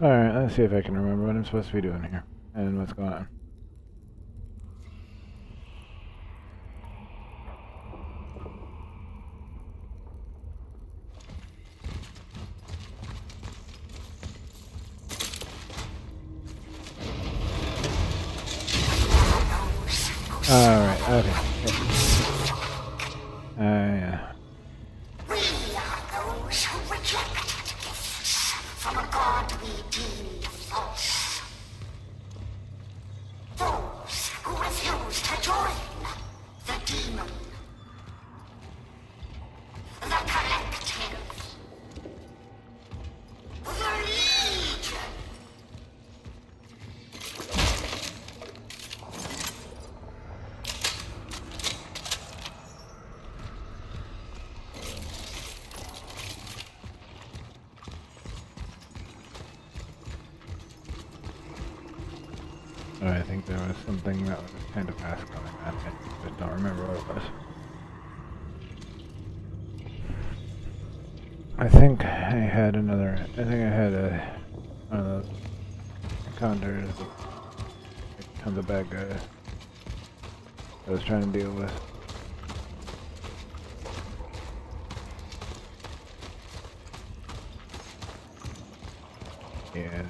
Alright, let's see if I can remember what I'm supposed to be doing here and what's going on. Alright, okay. Yeah. We are those who rejected gifts from a god we deemed false. Those who refused to join the demon. The collective. The Legion. I think there was something that was kind of fast coming at me. I just don't remember what it was. I think I had one of those encounters of the bad guy I was trying to deal with. Yeah.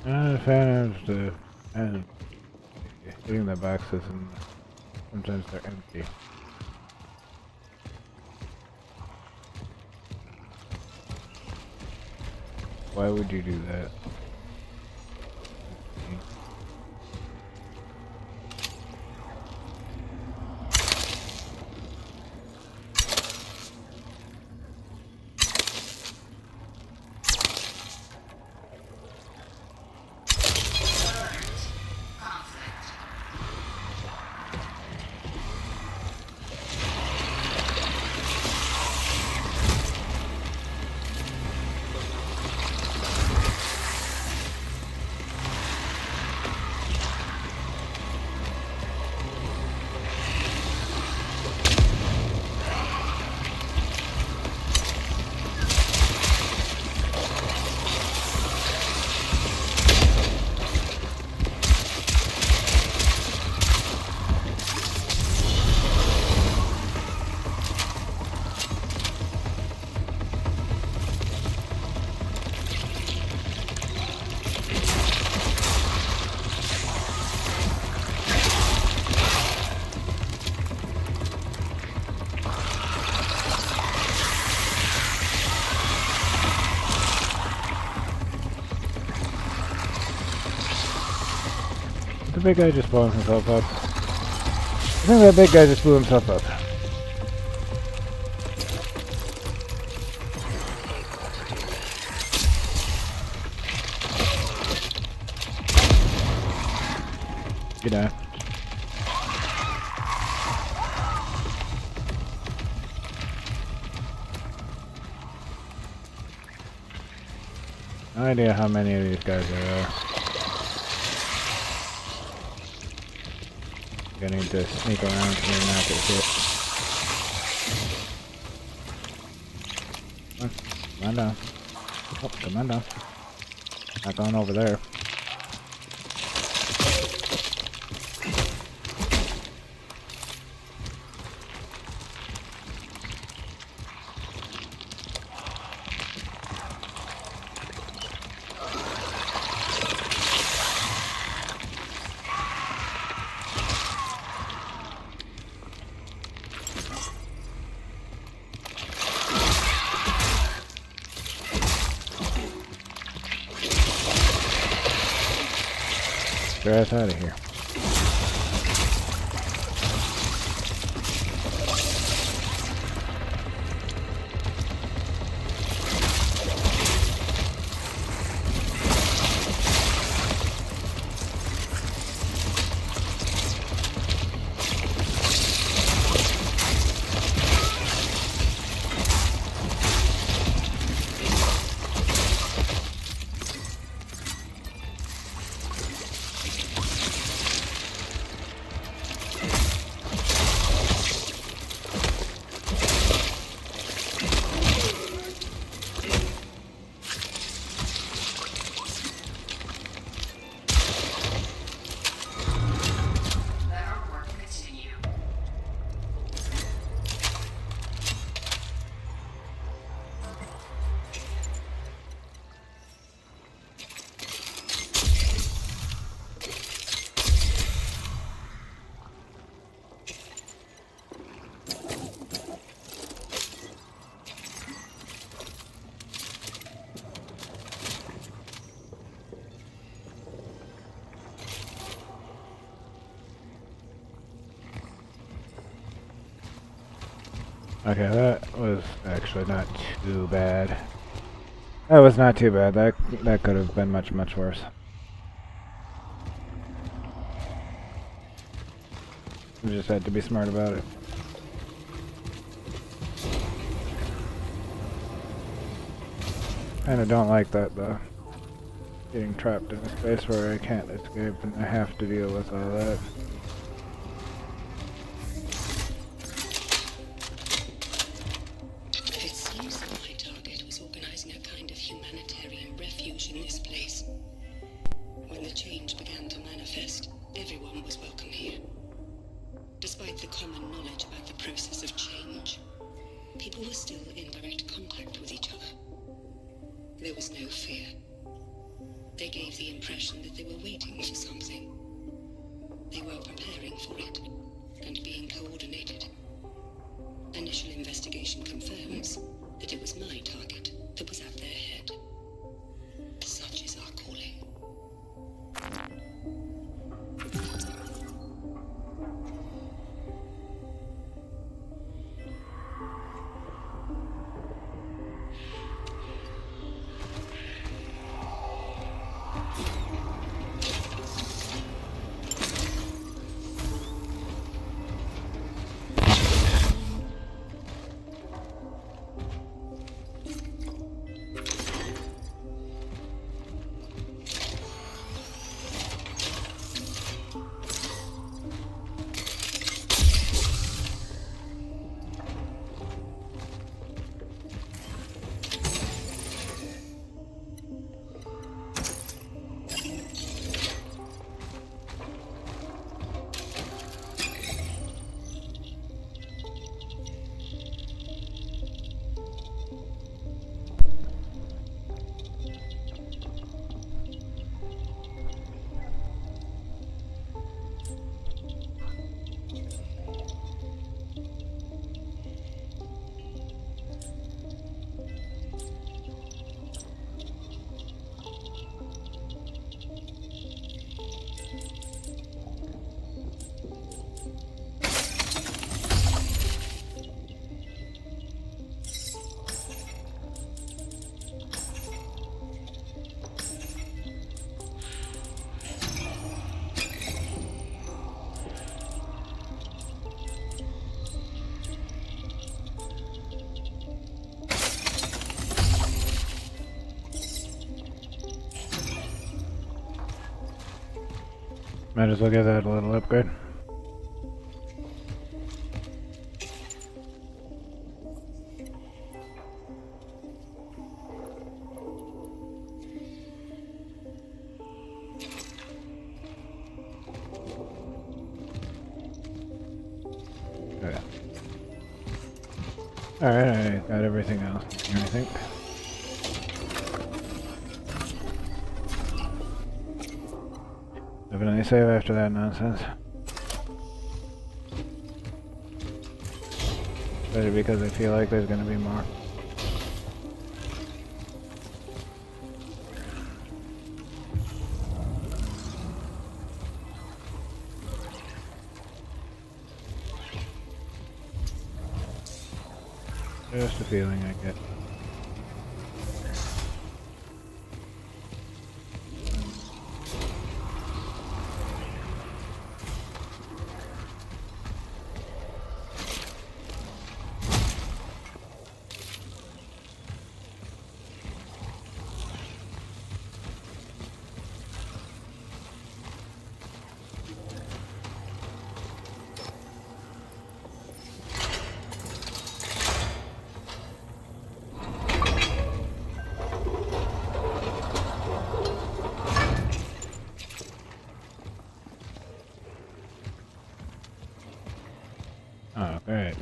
Not a fan of the and hitting the boxes, and sometimes they're empty. Why would you do that? The big guy just blew himself up. I think that big guy just blew himself up. You know. No idea how many of these guys there are. Gonna need to sneak around here and not get hit. Come on down. Oh, come on down. Not going over there. Get your ass out of here. Okay, that was actually not too bad. That was not too bad. That could have been much worse. We just had to be smart about it. Kinda don't like that though. Getting trapped in a space where I can't escape and I have to deal with all that. It seems that my target was organizing a kind of humanitarian refuge in this place. When the change began to manifest, everyone was welcome here. Despite the common knowledge about the process of change, people were still in direct contact with each other. There was no fear. They gave the impression that they were waiting for something. They were Might as well give that a little upgrade. Okay. Alright, I got everything else here, I think. Definitely save after that nonsense. Especially because I feel like there's gonna be more. Just a feeling I get. Oh, great.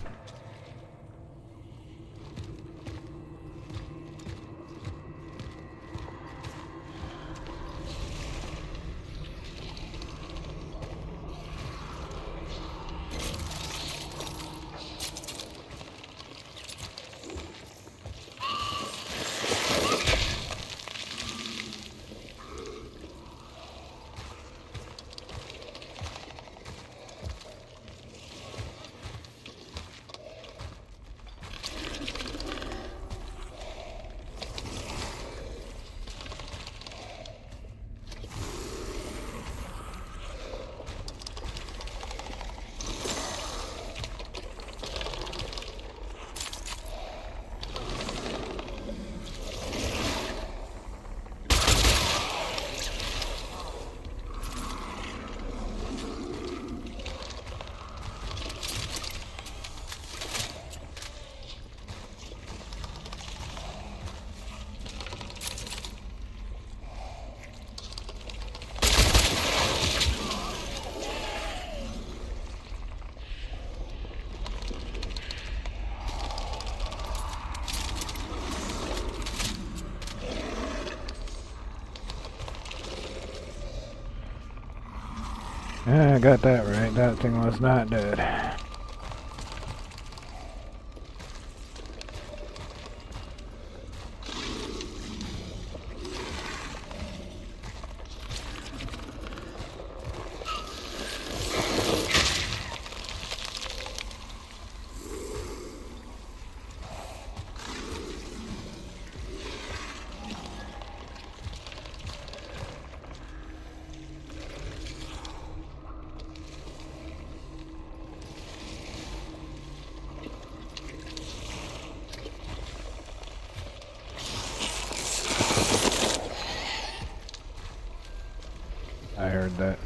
Yeah, I got that right. That thing was not dead. I heard that.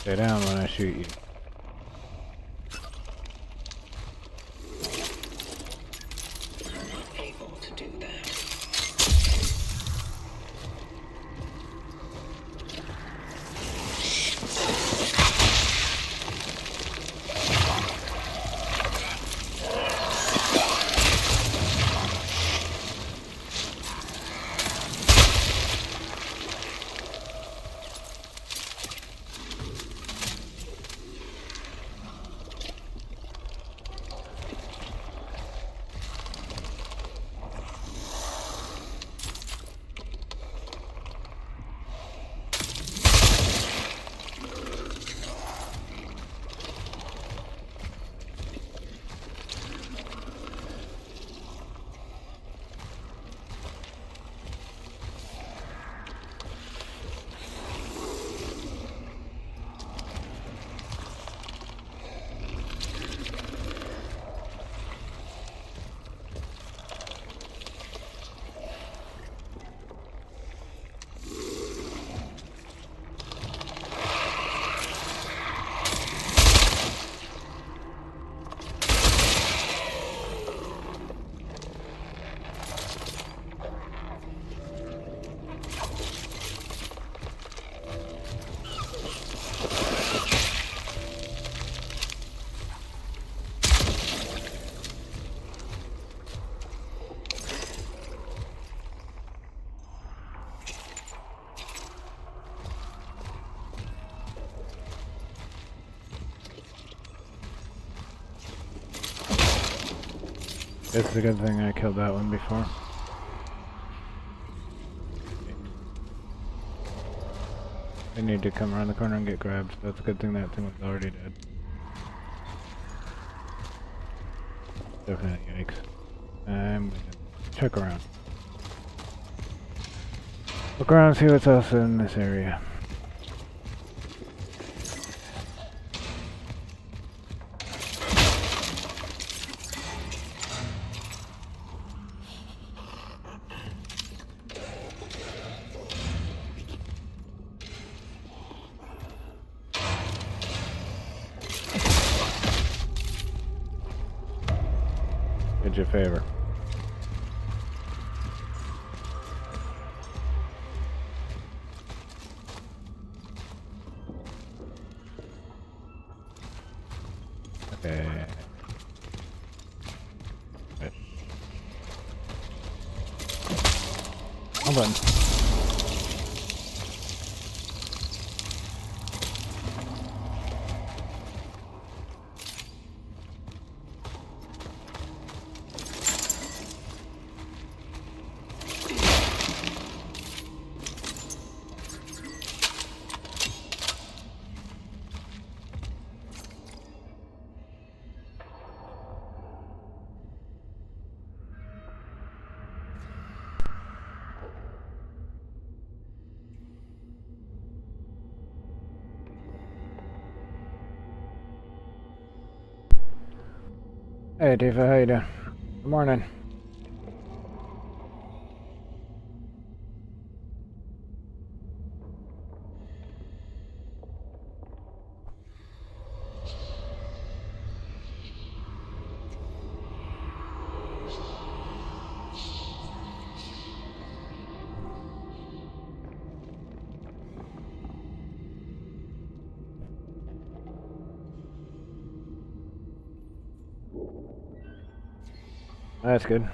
Stay down when I shoot you. Able to do that. It's a good thing I killed that one before. I need to come around the corner and get grabbed. That's a good thing that thing was already dead. Definitely yikes. I'm gonna check around. Look around and see what's else in this area. Did you a favor. Okay. Right. Hold on. Hey Tifa, how you doing? Good morning. That's good.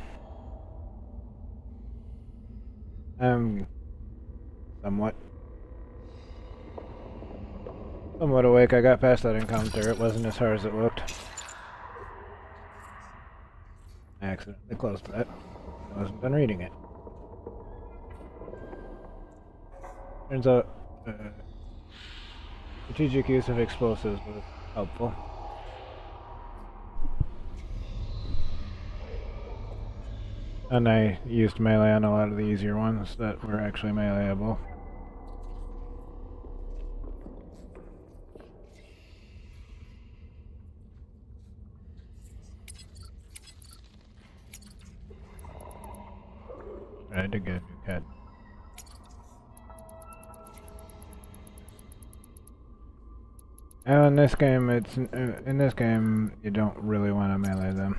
I'm somewhat awake. I got past that encounter. It wasn't as hard as it looked. I accidentally closed that. I wasn't done reading it. Turns out strategic use of explosives was helpful. And I used melee on a lot of the easier ones that were actually meleeable. I did get a new cat. Now in this game, you don't really want to melee them.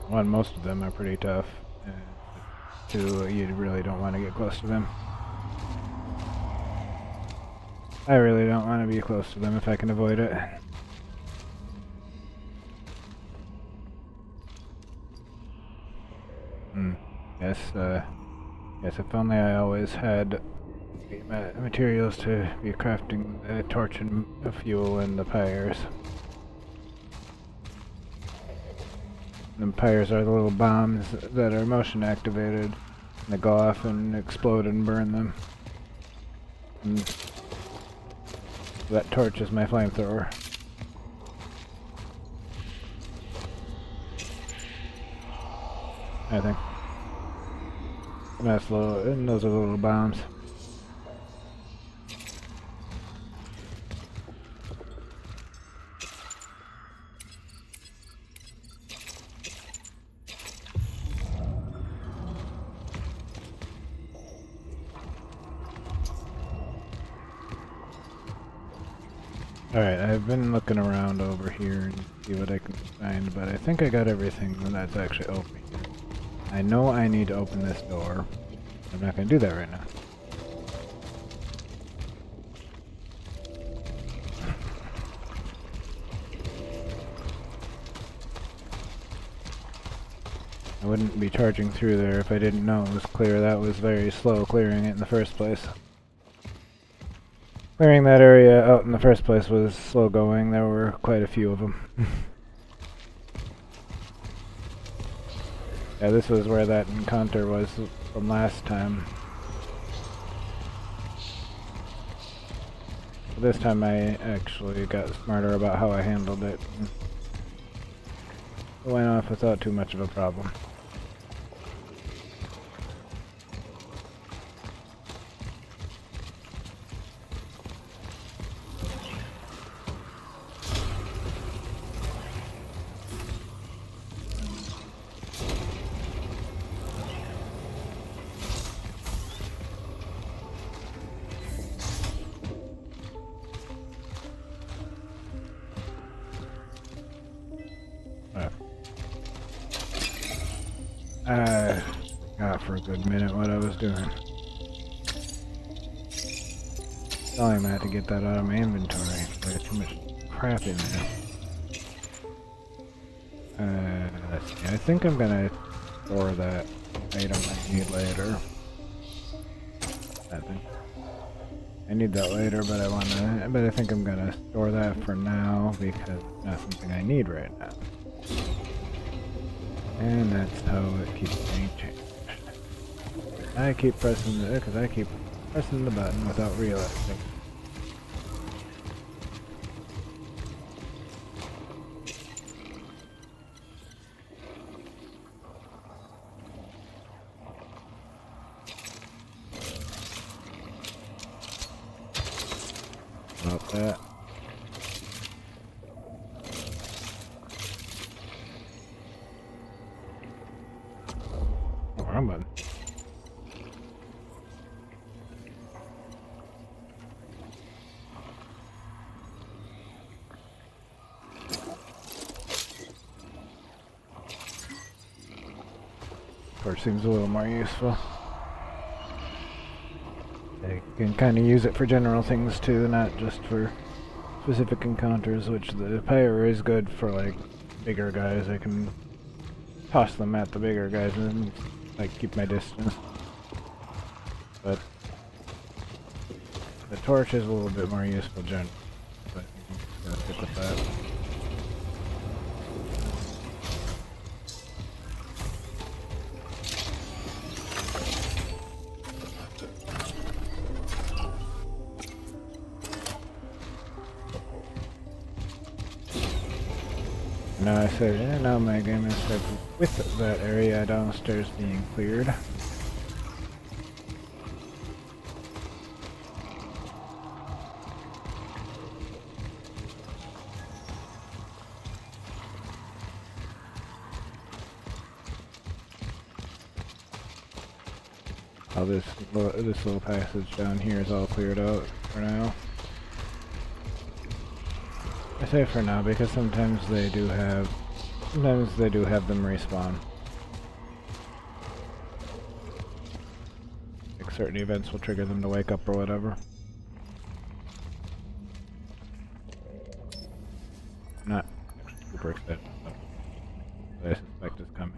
One, most of them are pretty tough. Two, you really don't want to get close to them. I really don't want to be close to them if I can avoid it. Yes, yes, if only I always had the materials to be crafting the torch and fuel and the pyres. The pyres are the little bombs that are motion activated. They go off and explode and burn them. And that torch is my flamethrower. I think. And those are little bombs. Alright, I've been looking around over here and see what I can find, but I think I got everything that's actually open here. I know I need to open this door. I'm not going to do that right now. I wouldn't be charging through there if I didn't know it was clear. That was very slow clearing it in the first place. Clearing that area out in the first place was slow going. There were quite a few of them. Yeah, this was where that encounter was from last time. This time I actually got smarter about how I handled it. It went off without too much of a problem. I forgot for a good minute what I was doing. Telling that to get that out of my inventory. I got too much crap in there. Let's see. I think I'm gonna store that item I need later. I need that later, but I think I'm gonna store that for now because it's not something I need right now. And that's how it keeps getting changed. I keep pressing it because I keep pressing the button without realizing. About that. Wrong button. Torch seems a little more useful. I can kind of use it for general things too, not just for specific encounters, which the pyre is good for like bigger guys. I can toss them at the bigger guys and like keep my distance. But the torch is a little bit more useful generally. But I'm just gonna stick with that. Now I said, yeah, now my game is set with that area downstairs being cleared. Oh, this little passage down here is all cleared out for now. I say for now because sometimes they do have them respawn. Like certain events will trigger them to wake up or whatever. Not super excited about what I suspect is coming.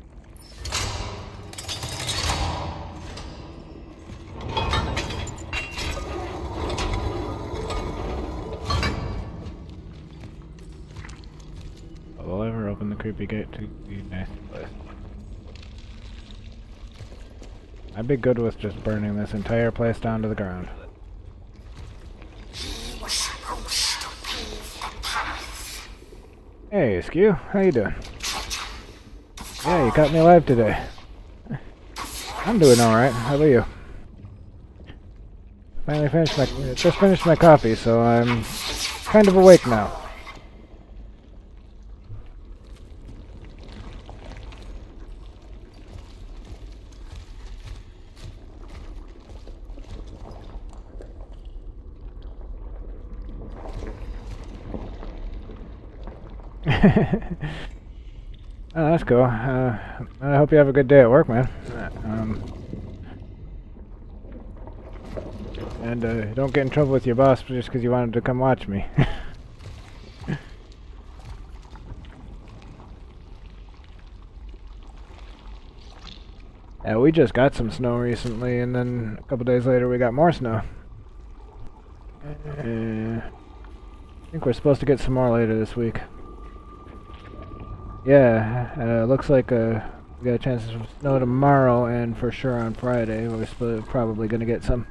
Will ever open the creepy gate to the nasty place. I'd be good with just burning this entire place down to the ground. He was supposed to pave the path. Hey, Skew, how you doing? Yeah, you caught me alive today. I'm doing alright, how about you? Just finished my coffee, so I'm kind of awake now. Oh, that's cool. I hope you have a good day at work, man. And don't get in trouble with your boss just because you wanted to come watch me. Yeah, we just got some snow recently, and then a couple days later we got more snow. I think we're supposed to get some more later this week. Yeah, looks like we got a chance of snow tomorrow, and for sure on Friday we're probably going to get some.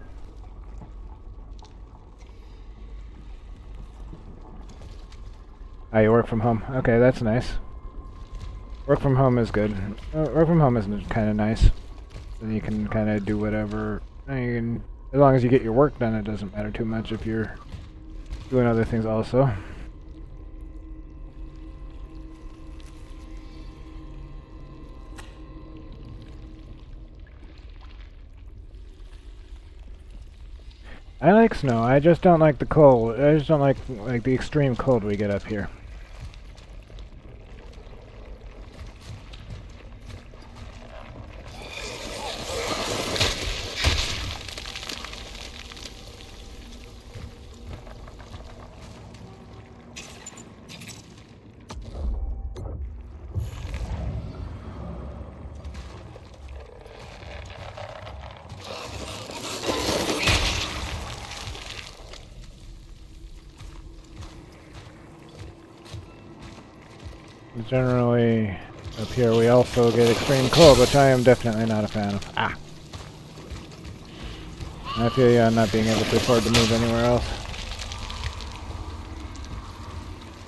Oh, you work from home. Okay, that's nice. Work from home is good. Work from home is kind of nice. Then you can kind of do whatever. As long as you get your work done, it doesn't matter too much if you're doing other things also. I like snow. I just don't like the cold. I just don't like the extreme cold we get up here. Generally, up here we also get extreme cold, which I am definitely not a fan of. Ah! I feel you on not being able to afford to move anywhere else.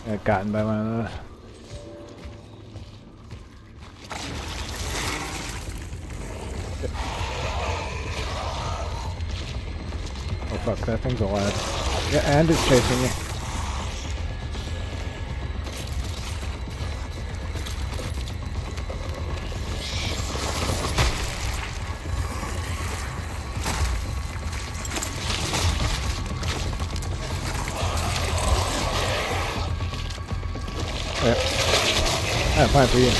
Got gotten by one of those. Oh fuck, that thing's alive. Yeah, and it's chasing me. Yeah. I'm fine for you.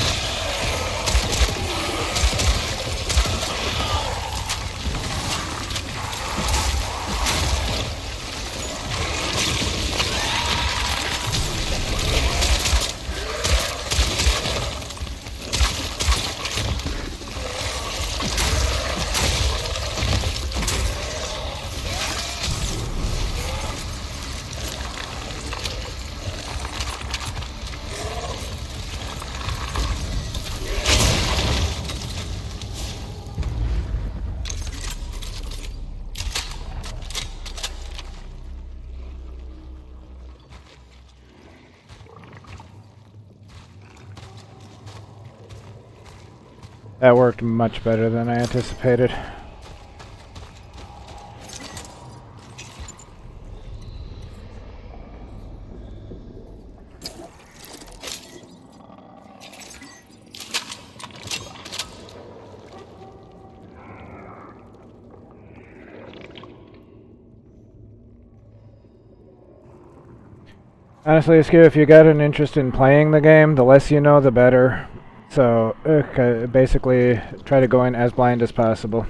That worked much better than I anticipated. Honestly, Skew, if you got an interest in playing the game, the less you know, the better. So, basically, try to go in as blind as possible.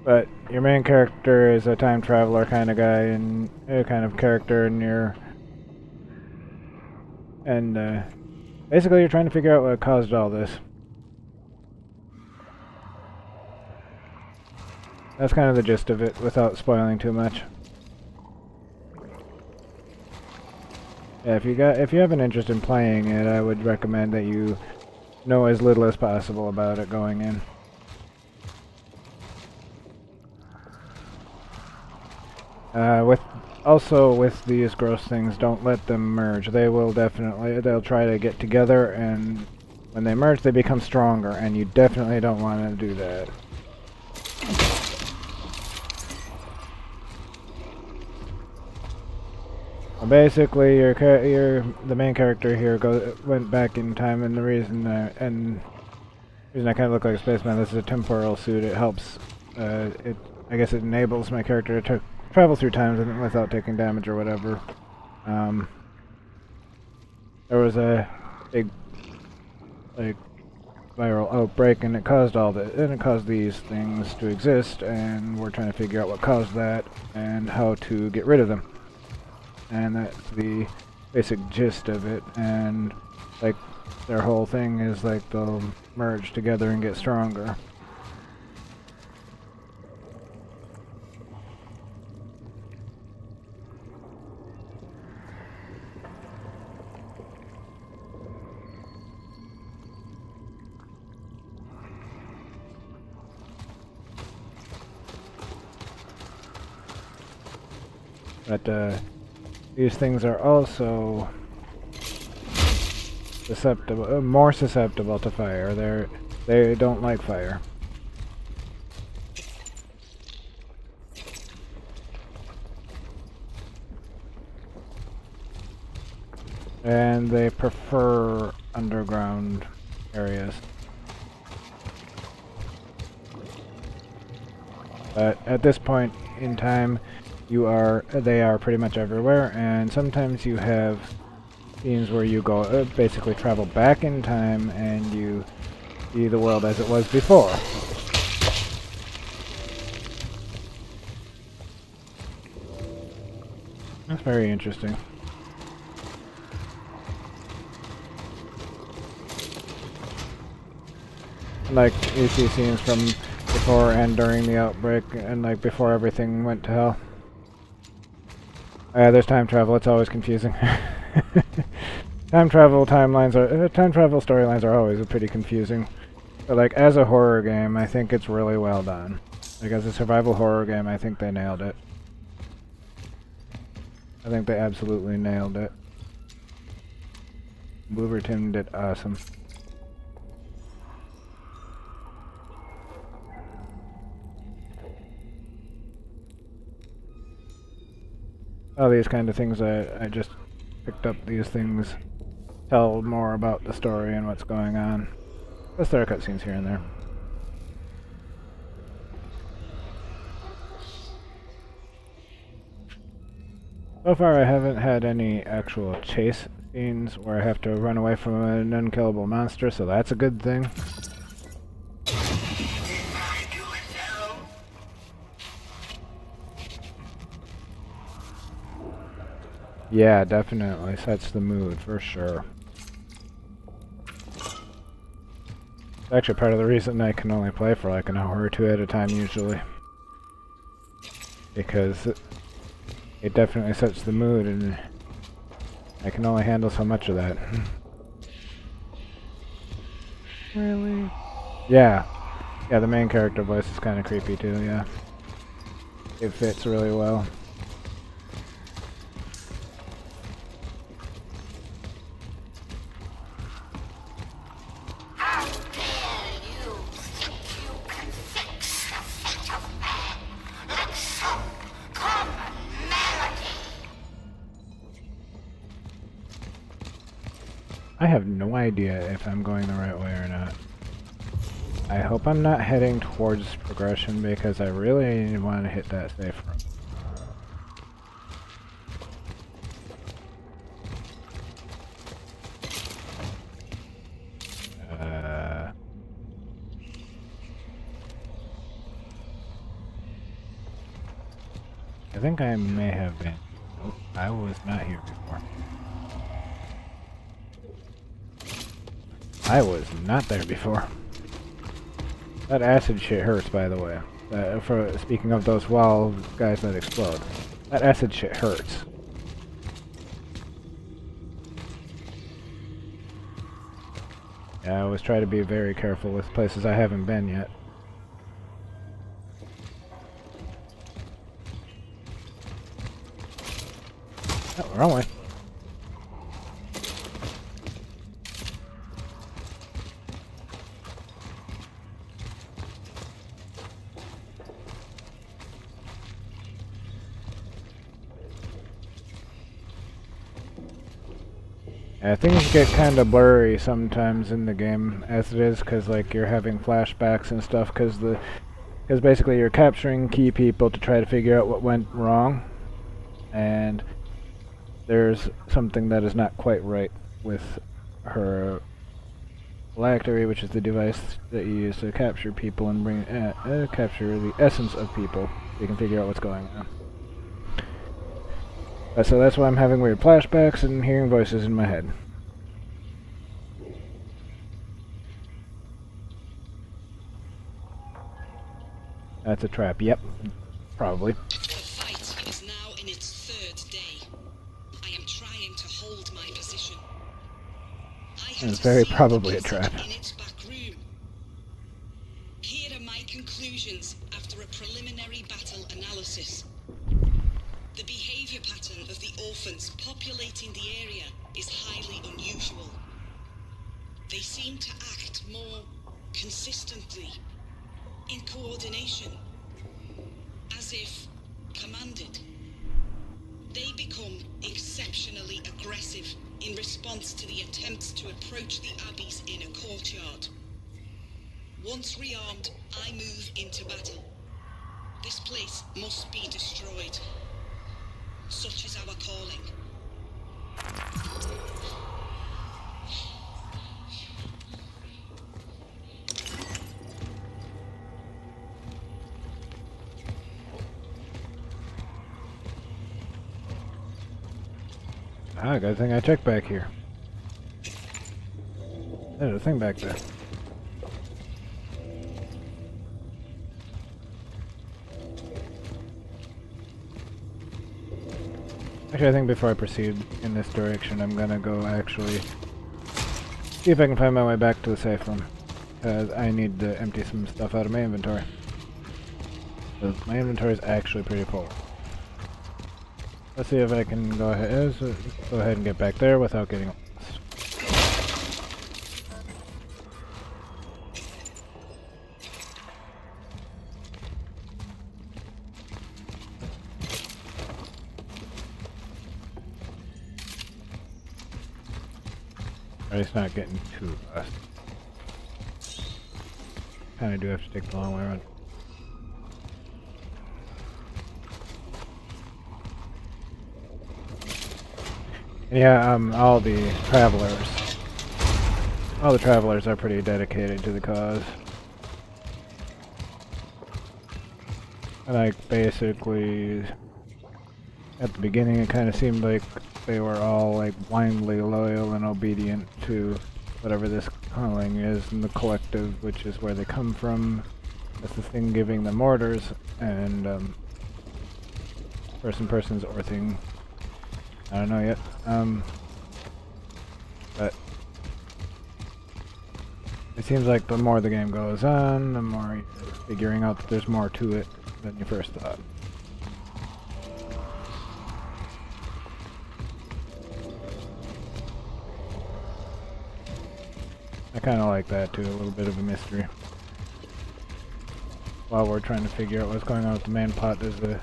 But your main character is a time traveler kind of guy, and kind of character, and basically you're trying to figure out what caused all this. That's kind of the gist of it, without spoiling too much. Yeah, if you have an interest in playing it, I would recommend that you know as little as possible about it going in. With these gross things, don't let them merge. They'll try to get together, and when they merge, they become stronger, and you definitely don't want to do that. Basically, the main character here went back in time, and the reason I kind of look like a spaceman. This is a temporal suit. It helps. I guess it enables my character to travel through time without taking damage or whatever. There was a big viral outbreak, and it caused these things to exist, and we're trying to figure out what caused that and how to get rid of them. And that's the basic gist of it. And their whole thing is like they'll merge together and get stronger. But these things are also susceptible, more susceptible to fire. They don't like fire. And they prefer underground areas. But at this point in time, they are pretty much everywhere, and sometimes you have scenes where you go, basically travel back in time and you see the world as it was before. That's very interesting. Like, you see scenes from before and during the outbreak, and like before everything went to hell. There's time travel, it's always confusing. Time travel storylines are always pretty confusing. But like, as a horror game, I think it's really well done. Like, as a survival horror game, I think they nailed it. I think they absolutely nailed it. Booberton did awesome. All these kind of things, I just picked up these things, tell more about the story and what's going on. Plus there are cutscenes here and there. So far I haven't had any actual chase scenes where I have to run away from an unkillable monster, so that's a good thing. Yeah, definitely sets the mood for sure. It's actually part of the reason I can only play for like an hour or two at a time usually. Because it definitely sets the mood and I can only handle so much of that. Really? Yeah. Yeah, the main character voice is kind of creepy too, yeah. It fits really well. I have no idea if I'm going the right way or not. I hope I'm not heading towards progression because I really want to hit that safe room. I think I may have been. Nope, I was not here before. I was not there before. That acid shit hurts, by the way. For speaking of those wall guys that explode, that acid shit hurts. Yeah, I always try to be very careful with places I haven't been yet. Oh, wrong way. Things get kind of blurry sometimes in the game as it is, because like you're having flashbacks and stuff, because basically you're capturing key people to try to figure out what went wrong, and there's something that is not quite right with her phylactery, which is the device that you use to capture people and bring capture the essence of people, so you can figure out what's going on. So that's why I'm having weird flashbacks and hearing voices in my head. That's a trap. Yep. Probably. The fight is now in its third day. I am trying to hold my position. I have It's to very seal the probably a passage trap. in its back room. Here are my conclusions after a preliminary battle analysis. The behavior pattern of the orphans populating the area is highly unusual. They seem to act more consistently, in coordination, as if commanded. They become exceptionally aggressive in response to the attempts to approach the Abbey's inner courtyard. Once rearmed, I move into battle. This place must be destroyed. Such is our calling. Ah, good thing I checked back here. There's a thing back there. Actually, I think before I proceed in this direction, I'm gonna go actually see if I can find my way back to the safe room. Because I need to empty some stuff out of my inventory. Because my inventory is actually pretty full. Let's see if I can go ahead and get back there without getting lost. It's not getting too lost. Kinda do have to take the long way around. Yeah, all the travelers are pretty dedicated to the cause. Like, basically, at the beginning it kind of seemed like they were all, like, blindly loyal and obedient to whatever this calling is in the collective, which is where they come from. That's the thing giving them orders, and, person's or thing. I don't know yet. But it seems like the more the game goes on, the more you're figuring out that there's more to it than you first thought. I kind of like that too, a little bit of a mystery. While we're trying to figure out what's going on with the main plot, there's a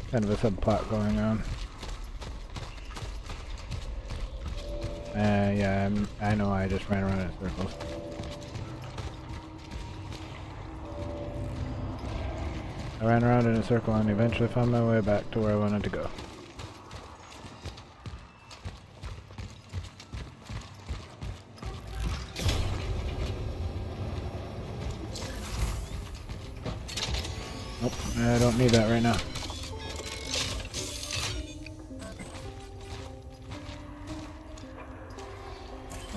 kind of a subplot going on. Yeah, I know I just ran around in circles. I ran around in a circle and eventually found my way back to where I wanted to go. Nope, I don't need that right now.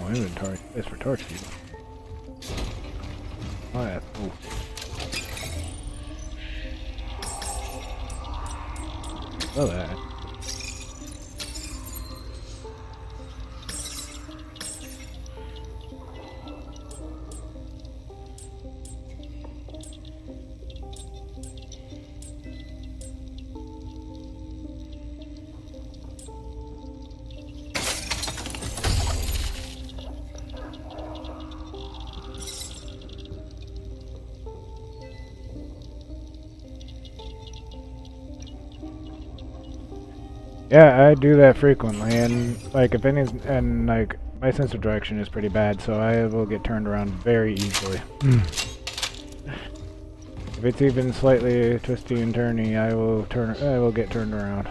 Oh, inventory space for torch fuel. Oh yeah, cool. Oh, that. Yeah, I do that frequently, and like like my sense of direction is pretty bad, so I will get turned around very easily. If it's even slightly twisty and turny, I will get turned around.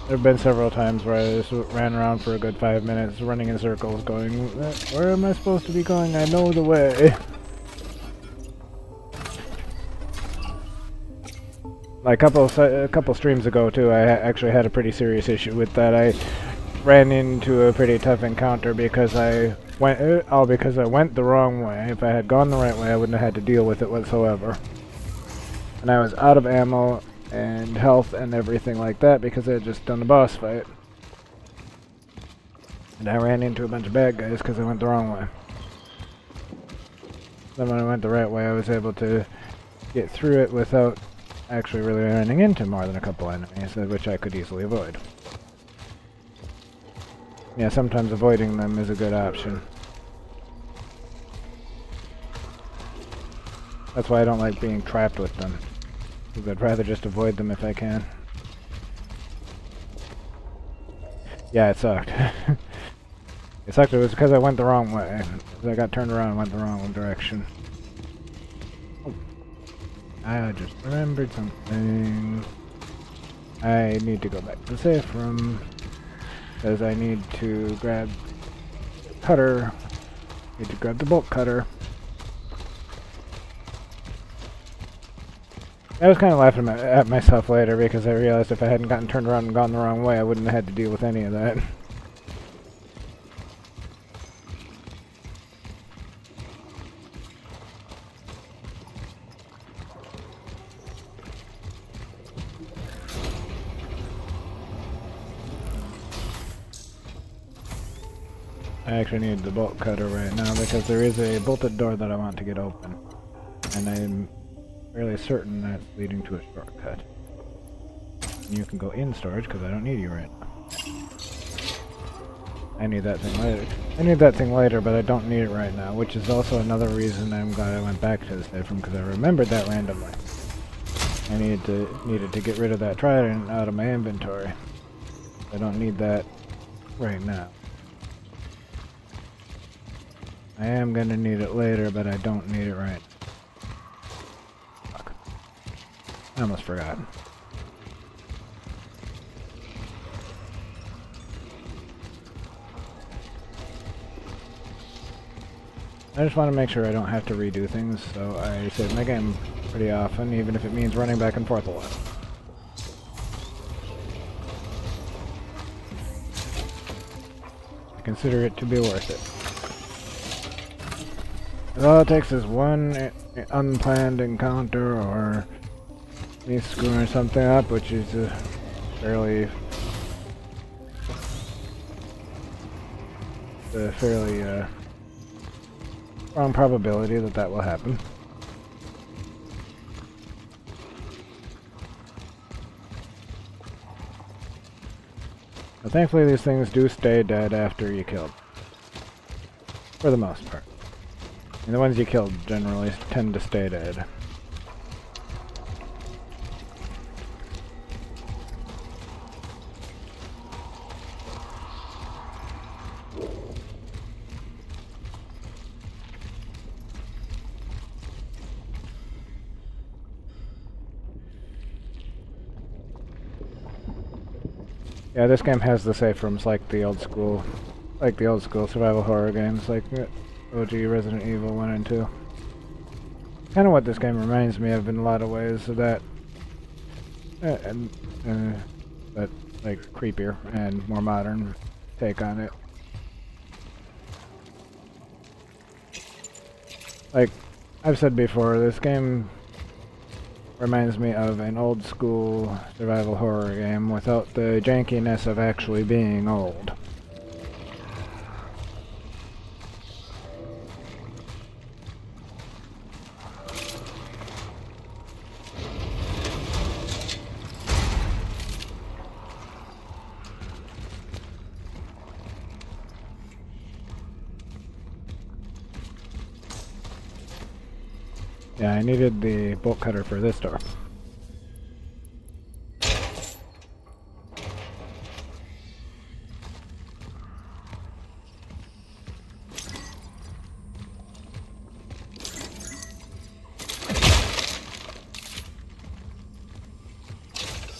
There have been several times where I just ran around for a good 5 minutes, running in circles, going, where am I supposed to be going? I know the way. Like a couple streams ago too, I actually had a pretty serious issue with that. I ran into a pretty tough encounter because I Oh, because I went the wrong way. If I had gone the right way, I wouldn't have had to deal with it whatsoever. And I was out of ammo and health and everything like that because I had just done the boss fight. And I ran into a bunch of bad guys because I went the wrong way. Then when I went the right way, I was able to get through it without actually really running into more than a couple enemies, which I could easily avoid. Yeah, sometimes avoiding them is a good option. That's why I don't like being trapped with them. Because I'd rather just avoid them if I can. Yeah, it sucked. It sucked. It was because I went the wrong way. I got turned around and went the wrong direction. Oh. I just remembered something. I need to go back to the safe room. Because I need to grab the cutter. Need to grab the bolt cutter. I was kind of laughing at myself later because I realized if I hadn't gotten turned around and gone the wrong way, I wouldn't have had to deal with any of that. I actually need the bolt cutter right now because there is a bolted door that I want to get open. And I'm fairly certain that's leading to a shortcut. And you can go in storage because I don't need you right now. I need that thing later. I need that thing later, but I don't need it right now, which is also another reason I'm glad I went back to the safe room because I remembered that randomly. I needed to get rid of that trident out of my inventory. I don't need that right now. I am gonna need it later, but I don't need it right now. Fuck. I almost forgot. I just want to make sure I don't have to redo things, so I save my game pretty often, even if it means running back and forth a lot. I consider it to be worth it. All it takes is one unplanned encounter or me screwing something up, which is a fairly strong probability that that will happen. But thankfully these things do stay dead after you kill them. For the most part. And the ones you killed generally tend to stay dead. Yeah, this game has the safe rooms like the old school survival horror games, like OG Resident Evil 1 and 2. Kind of what this game reminds me of in a lot of ways, of that, but like creepier and more modern take on it. Like I've said before, this game reminds me of an old school survival horror game without the jankiness of actually being old. Yeah, I needed the bolt cutter for this door.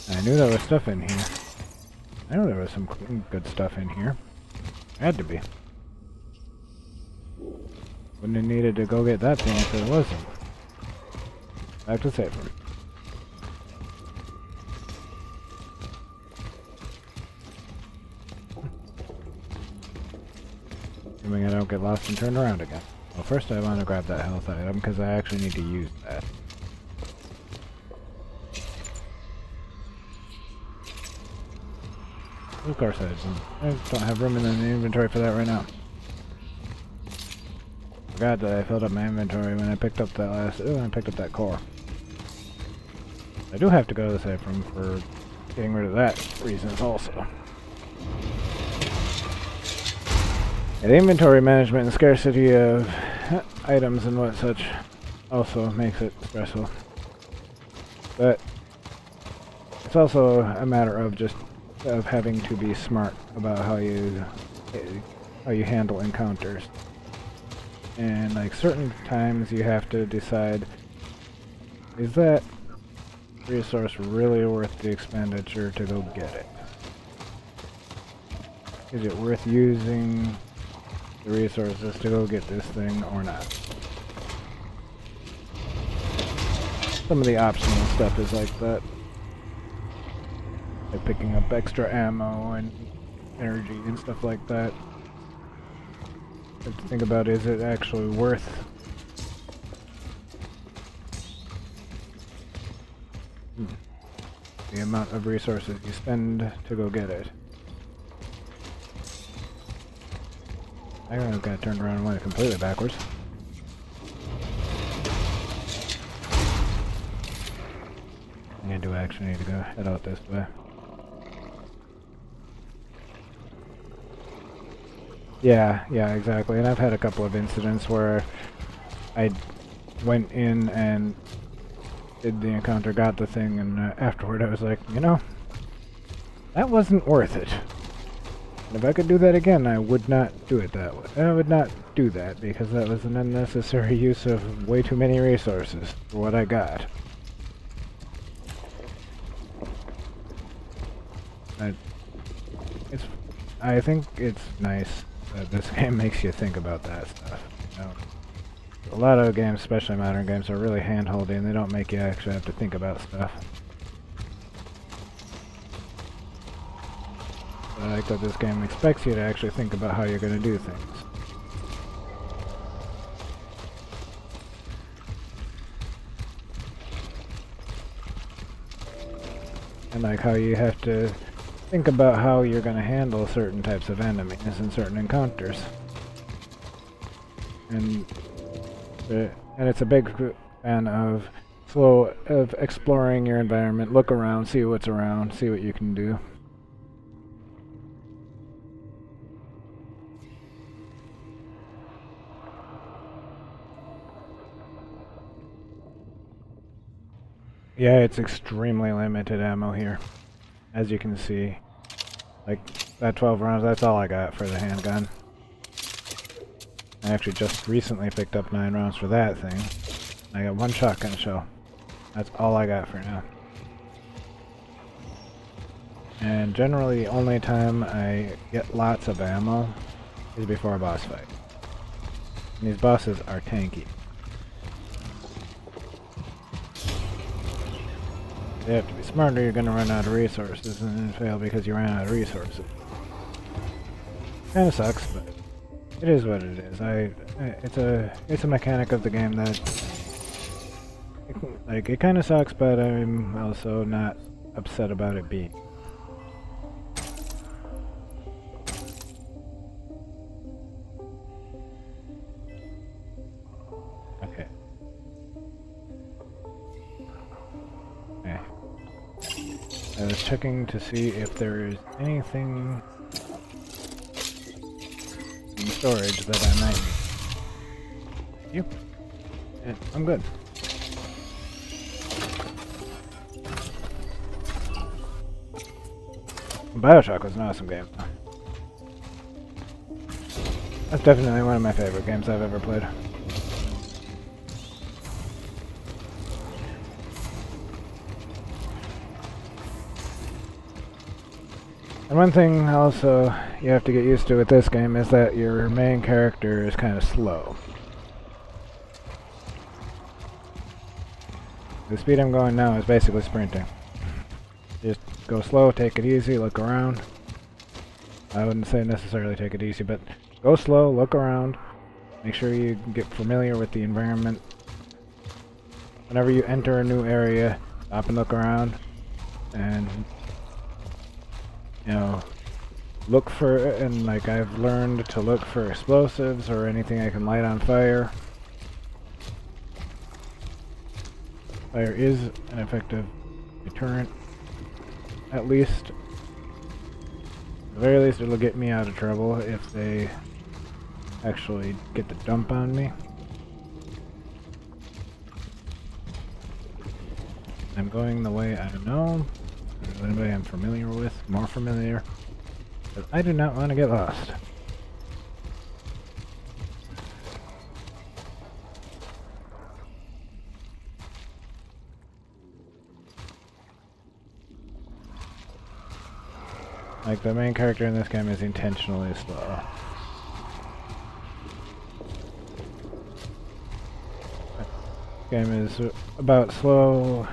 I knew there was stuff in here. I knew there was some good stuff in here. Had to be. Wouldn't have needed to go get that thing if there wasn't. Back to safe room. assuming I don't get lost and turned around again. Well, first I want to grab that health item, because I actually need to use that. Of course I don't have room in the inventory for that right now. Forgot that I filled up my inventory when I picked up that when I picked up that core. I do have to go to the safe room for getting rid of that reasons also. Yeah, the inventory management and scarcity of items and what such also makes it stressful. But it's also a matter of just having to be smart about how you handle encounters. And like certain times you have to decide, is that resource really worth the expenditure to go get it? Is it worth using the resources to go get this thing or not? Some of the optional stuff is like that. Like picking up extra ammo and energy and stuff like that. You have to think about, is it actually worth the amount of resources you spend to go get it. I got turned around and went completely backwards. I do actually need to go head out this way. Yeah, exactly. And I've had a couple of incidents where I went in and did the encounter, got the thing, and afterward I was like, you know, that wasn't worth it. And if I could do that again, I would not do it that way. I would not do that because that was an unnecessary use of way too many resources for what I got. I think it's nice that this game makes you think about that stuff. You know? A lot of games, especially modern games, are really hand-holdy and they don't make you actually have to think about stuff. But I like that this game expects you to actually think about how you're going to do things. And like how you have to think about how you're going to handle certain types of enemies in certain encounters. And it's a big fan of exploring your environment, look around, see what's around, see what you can do. Yeah, it's extremely limited ammo here. As you can see, like that 12 rounds, that's all I got for the handgun. I actually just recently picked up 9 rounds for that thing. I got 1 shotgun shell. That's all I got for now. And generally the only time I get lots of ammo is before a boss fight. And these bosses are tanky. You have to be smarter, you're gonna run out of resources and then fail because you ran out of resources. Kinda sucks, but it is what it is. It's a mechanic of the game that it kinda sucks, but I'm also not upset about it being. Okay. I was checking to see if there is anything in storage that I might need. Yep. Yeah, I'm good. BioShock was an awesome game. That's definitely one of my favorite games I've ever played. And one thing also you have to get used to with this game is that your main character is kind of slow. The speed I'm going now is basically sprinting. Just go slow, take it easy, look around. I wouldn't say necessarily take it easy, but go slow, look around, make sure you get familiar with the environment. Whenever you enter a new area, stop and look around, and you know, look for, and like I've learned to look for explosives or anything I can light on fire. Fire is an effective deterrent, at least. At the very least, it'll get me out of trouble if they actually get the dump on me. I'm going the way I know. Anybody I'm familiar with, more familiar. But I do not want to get lost. Like, the main character in this game is intentionally slow. This game is about slow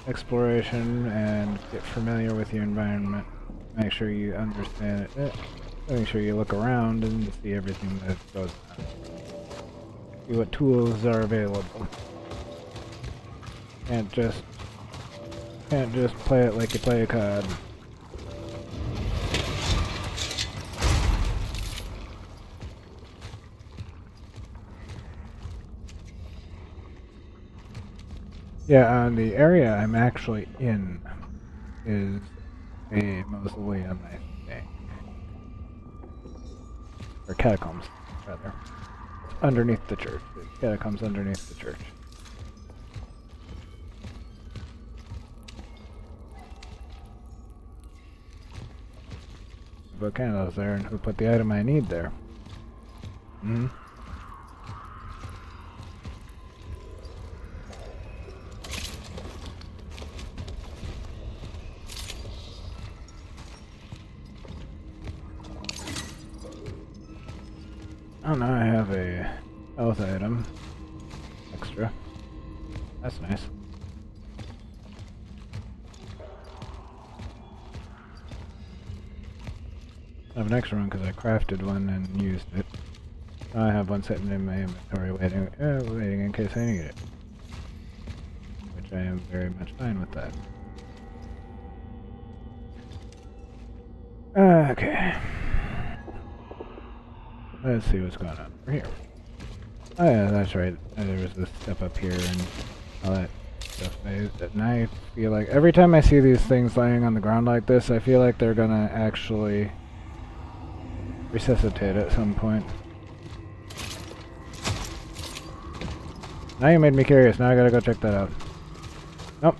exploration and get familiar with your environment. Make sure you understand it. Make sure you look around and see everything that goes on. See what tools are available. Can't just play it like you play a COD. Yeah, the area I'm actually in is a mausoleum, I think. Or catacombs, rather. Underneath the church. The catacombs underneath the church. Put candles there, and who put the item I need there? Hmm? Oh, now I have a health item. Extra. That's nice. I have an extra one because I crafted one and used it. Now I have one sitting in my inventory waiting in case I need it. Which I am very much fine with that. Okay. Let's see what's going on over here. Oh yeah, that's right. There was this stuff up here and all that stuff. And I feel like every time I see these things lying on the ground like this, I feel like they're gonna actually resuscitate at some point. Now you made me curious. Now I gotta go check that out. Nope.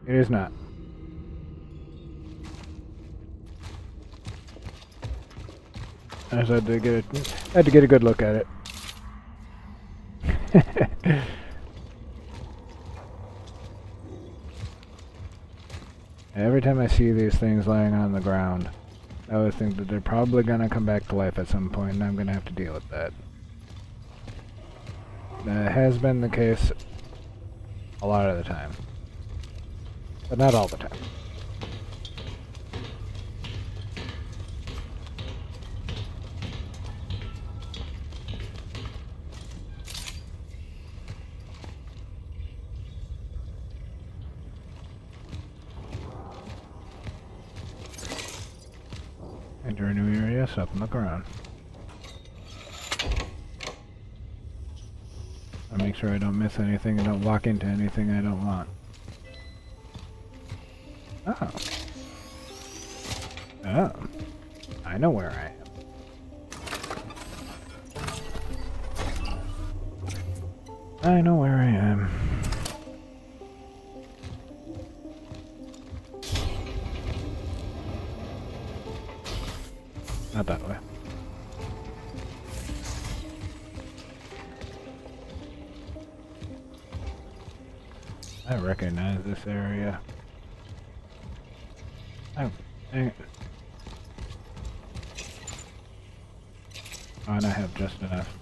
It is not. I just had to get a good look at it. Every time I see these things lying on the ground, I always think that they're probably gonna come back to life at some point, and I'm gonna have to deal with that. That has been the case a lot of the time, but not all the time. Enter a new area, stop and look around. I make sure I don't miss anything and don't walk into anything I don't want. Oh. Oh. I know where I am. I know where I am. Not that way. I recognize this area. Oh, dang it. Oh, and I have just enough.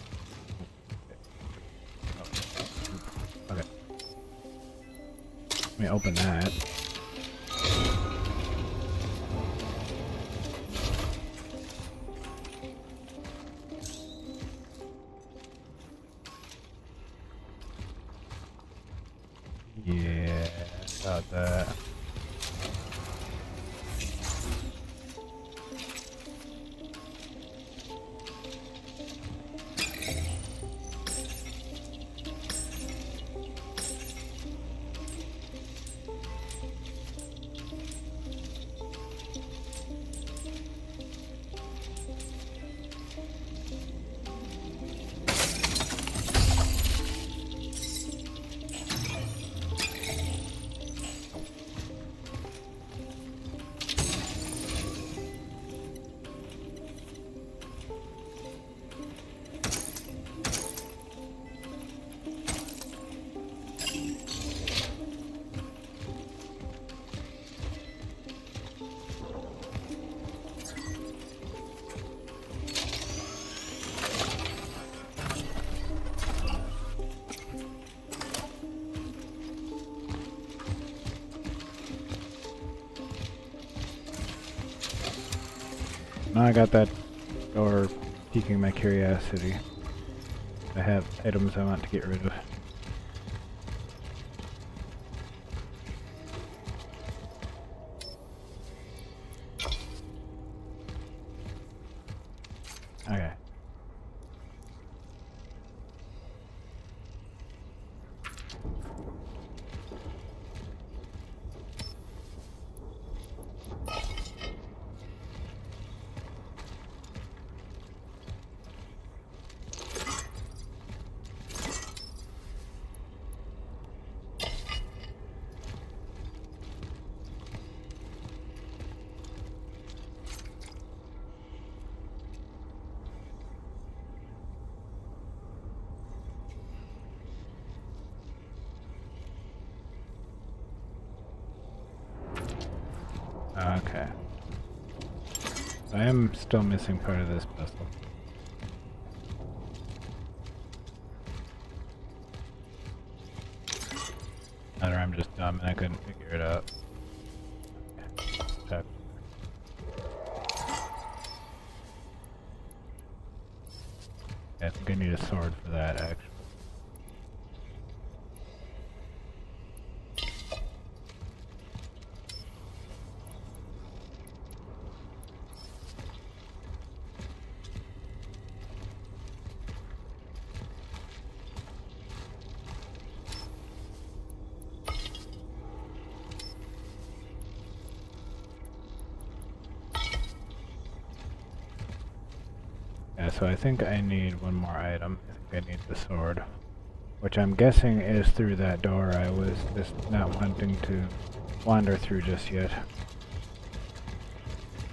Okay. Let me open that. about that. Now I got that door piquing my curiosity. I have items I want to get rid of. Okay. Okay. I am still missing part of this puzzle. Either I'm just dumb and I couldn't figure it out. Okay. I think I need a sword for that, actually. Yeah, so I think I need one more item. I think I need the sword. Which I'm guessing is through that door I was just not wanting to wander through just yet.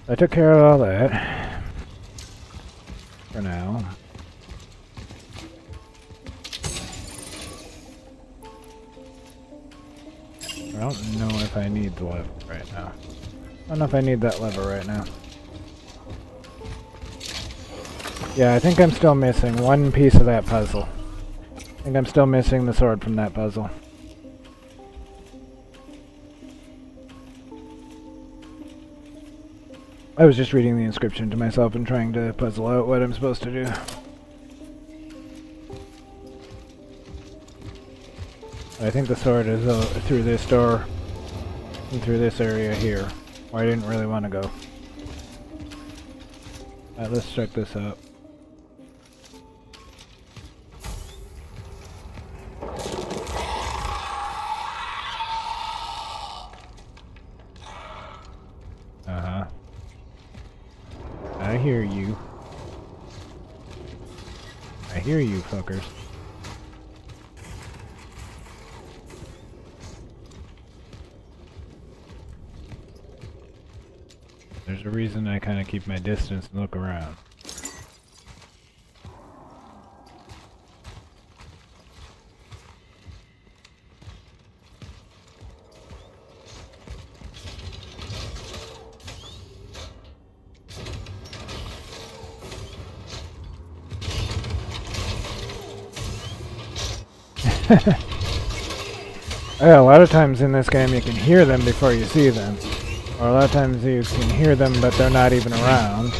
I took care of all that. For now. I don't know if I need the lever right now. I don't know if I need that lever right now. Yeah, I think I'm still missing one piece of that puzzle. I think I'm still missing the sword from that puzzle. I was just reading the inscription to myself and trying to puzzle out what I'm supposed to do. I think the sword is through this door and through this area here, where I didn't really want to go. Alright, let's check this out. I hear you. I hear you, fuckers. There's a reason I kind of keep my distance and look around. Yeah, a lot of times in this game you can hear them before you see them. Or a lot of times you can hear them but they're not even around.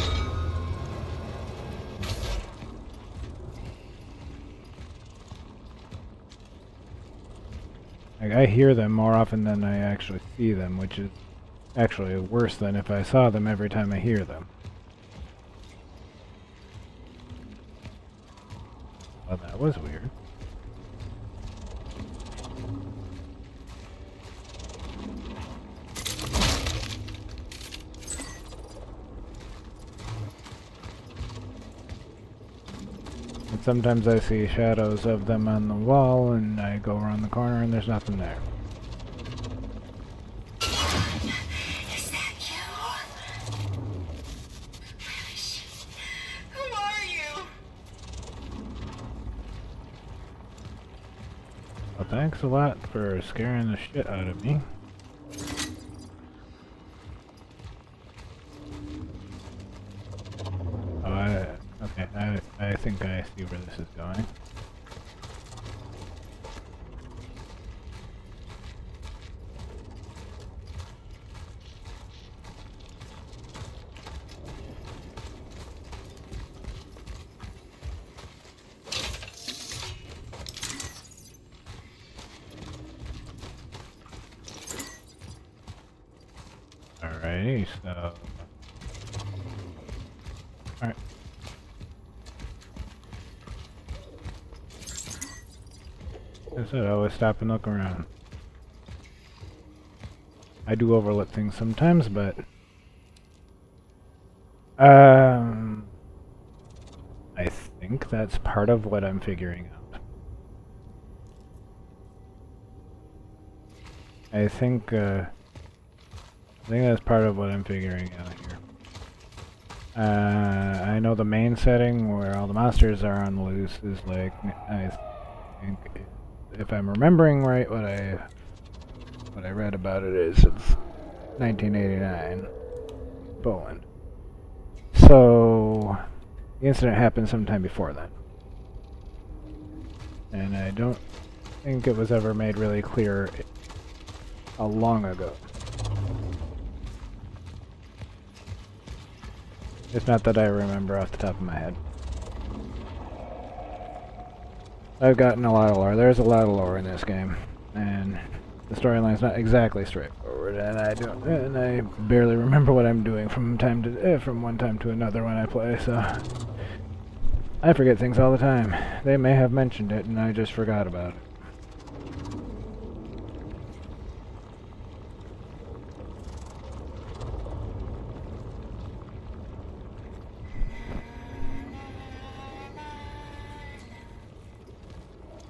Like, I hear them more often than I actually see them, which is actually worse than if I saw them every time I hear them. Well, that was weird. And sometimes I see shadows of them on the wall, and I go around the corner and there's nothing there. Is that you? Who are you? Well, thanks a lot for scaring the shit out of me. Oh, okay, I think I see where this is going. Alrighty, so... Alright. Like I said, I always stop and look around. I do overlook things sometimes, but... I think that's part of what I'm figuring out. I think that's part of what I'm figuring out here. I know the main setting where all the monsters are on the loose is like, I think, if I'm remembering right, what I read about it is it's 1989, Poland. So the incident happened sometime before then, and I don't think it was ever made really clear how long ago. It's not that I remember off the top of my head. I've gotten a lot of lore. There's a lot of lore in this game, and the storyline's not exactly straightforward. And I barely remember what I'm doing from one time to another when I play. So I forget things all the time. They may have mentioned it, and I just forgot about it.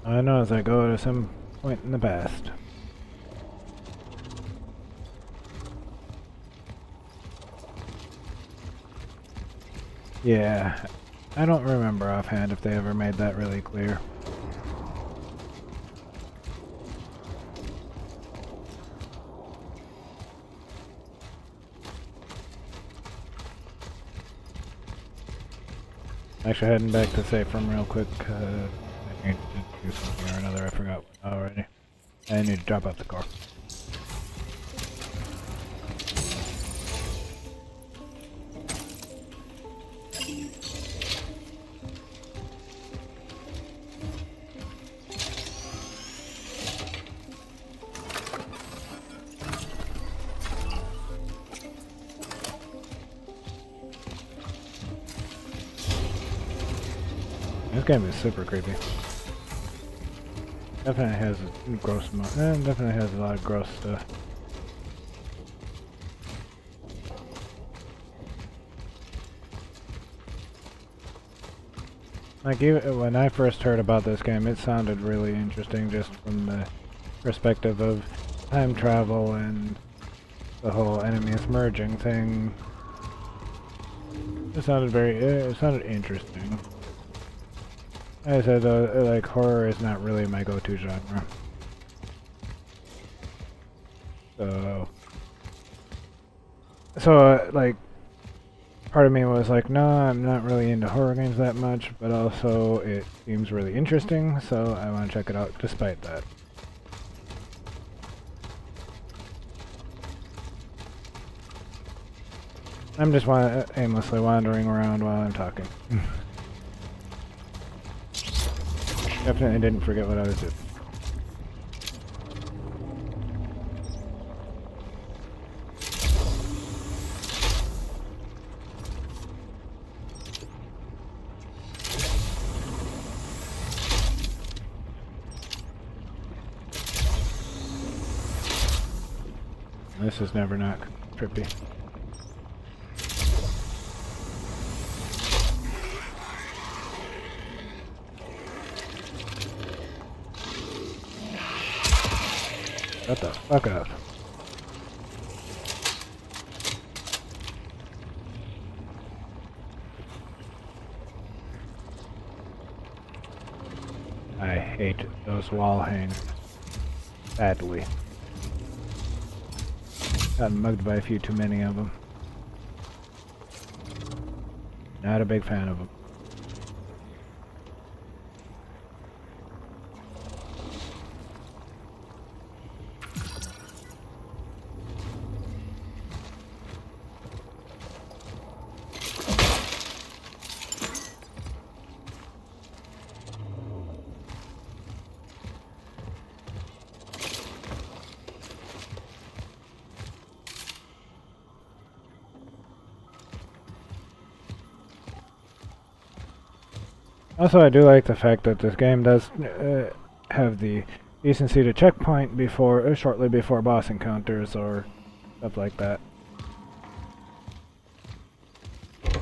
I know as I go to some point in the past. Yeah, I don't remember offhand if they ever made that really clear. Actually, heading back to safe room real quick. I need to do something or another. I forgot already. I need to drop off the car. This game is super creepy. Definitely has definitely has a lot of gross stuff. Like, even when I first heard about this game, it sounded really interesting just from the perspective of time travel and the whole enemies merging thing. It sounded interesting. As I said, though, like, horror is not really my go-to genre. So, like, part of me was like, no, I'm not really into horror games that much, but also it seems really interesting, so I want to check it out despite that. I'm just aimlessly wandering around while I'm talking. Definitely didn't forget what I was doing. This is never not trippy. Shut the fuck up. I hate those wall hangers. Badly. Gotten mugged by a few too many of them. Not a big fan of them. Also, I do like the fact that this game does have the decency to checkpoint before, shortly before boss encounters or stuff like that. So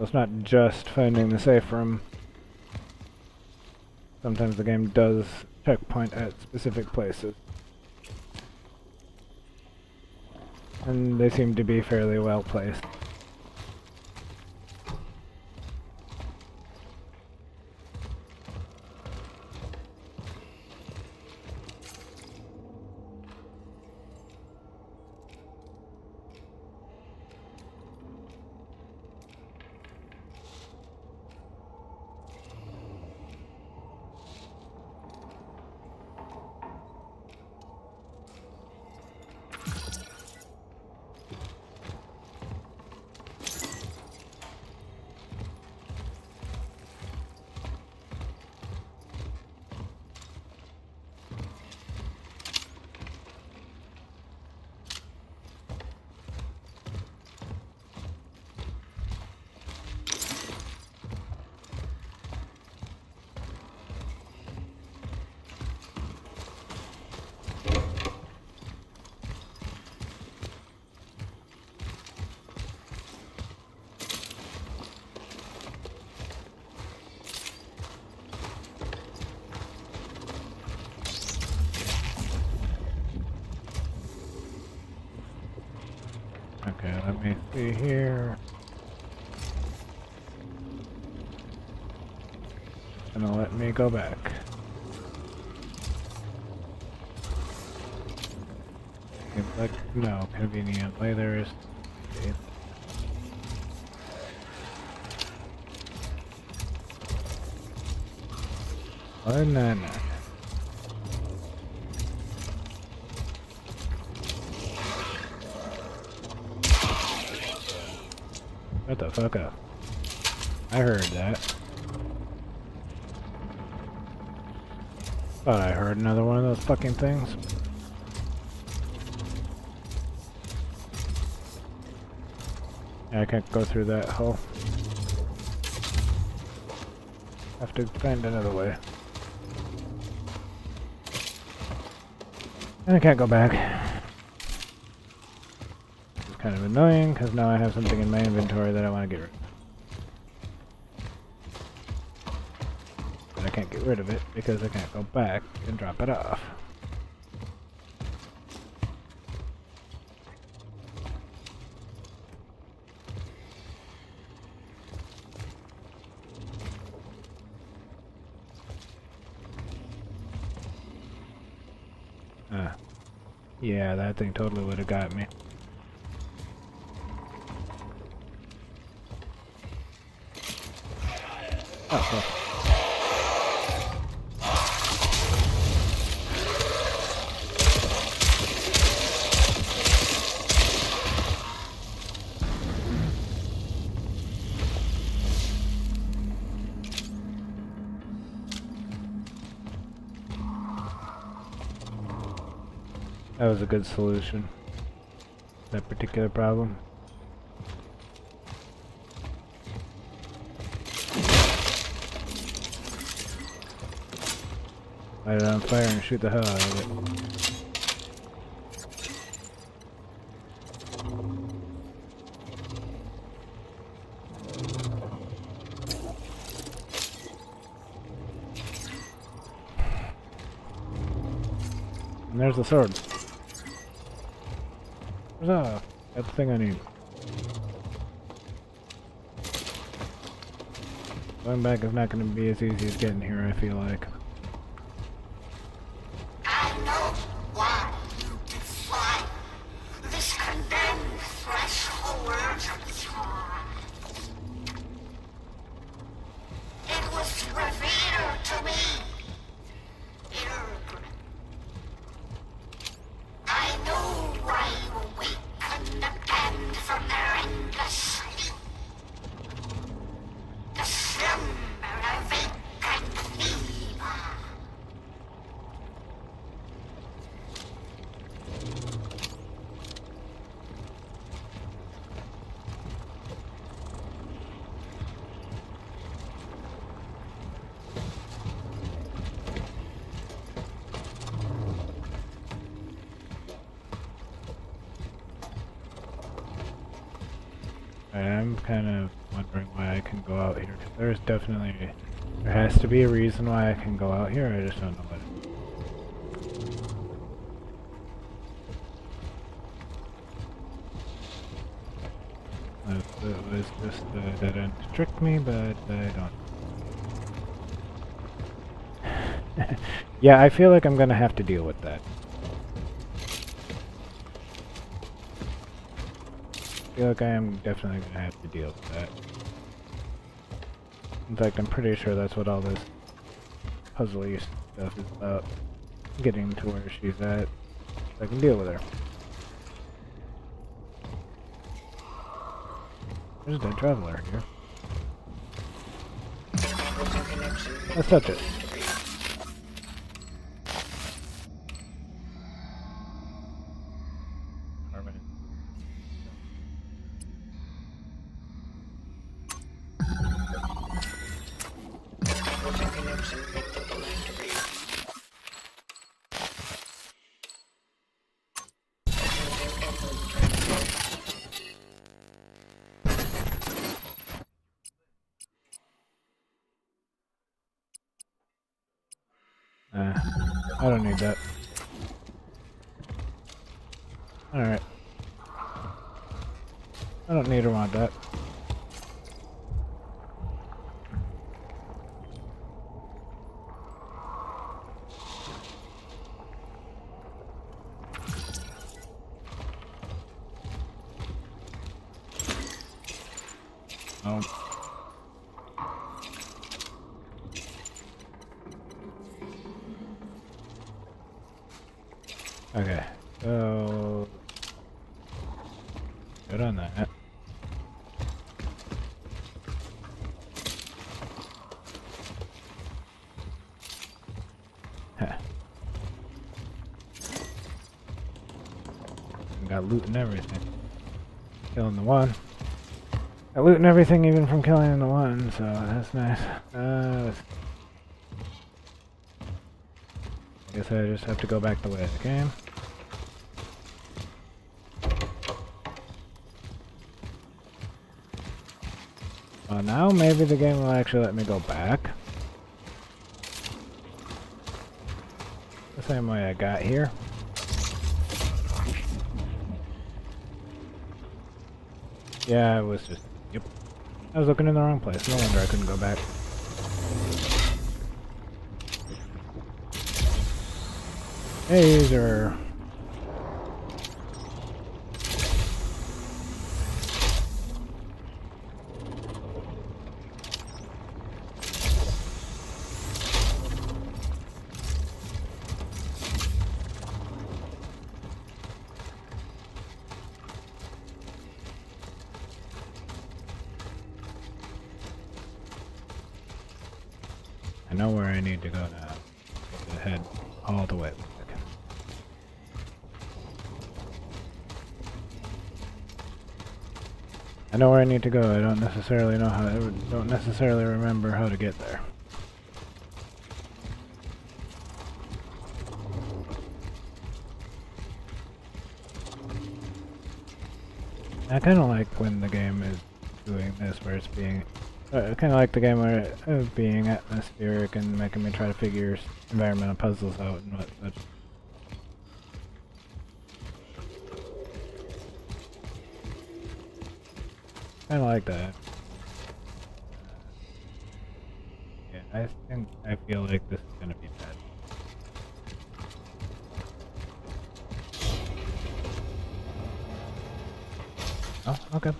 it's not just finding the safe room. Sometimes the game does checkpoint at specific places. And they seem to be fairly well placed. Okay, let me see here. Gonna let me go back. Seems like, no, conveniently there is. Oh, no, no. Shut the fuck up. I heard that. Thought I heard another one of those fucking things. I can't go through that hole. Have to find another way. And I can't go back. It's kind of annoying because now I have something in my inventory that I want to get rid of. But I can't get rid of it because I can't go back and drop it off. Yeah, that thing totally would have got me. Oh, fuck. That was a good solution. That particular problem. Light it on fire and shoot the hell out of it. And there's the sword. Got the thing I need. Going back is not going to be as easy as getting here, I feel like. I know why you defy this condemned threshold of yours. It was revealed to me. I know why you awaken the damned from their endless sleep. The slumber of vacant fever. I'm kind of wondering why I can go out here. 'Cause there has to be a reason why I can go out here. I just don't know what it is. It was just a dead end to trick me, but I don't. Yeah, I feel like I'm gonna have to deal with that. I feel like I am definitely gonna have to deal with that. In fact, I'm pretty sure that's what all this puzzly stuff is about. Getting to where she's at, so I can deal with her. There's a dead traveler here. Let's touch it. I don't need that. Alright. I don't need or want that. Oh. Okay, so good on that. Huh. Got loot and everything. Killing the one. Got loot and everything even from killing the one, so that's nice. I guess I just have to go back the way I came. Well, now maybe the game will actually let me go back. The same way I got here. Yeah, I was just... Yep. I was looking in the wrong place. No wonder I couldn't go back. Taser. I know where I need to go now. To head all the way back. I know where I need to go. I don't necessarily know how. I don't necessarily remember how to get there. I kind of like when the game is doing this, where it's being. I kind of like the game where it's being atmospheric and making me try to figure environmental puzzles out and what such. kind of like that. Yeah, I feel like this is gonna be bad. Oh, okay.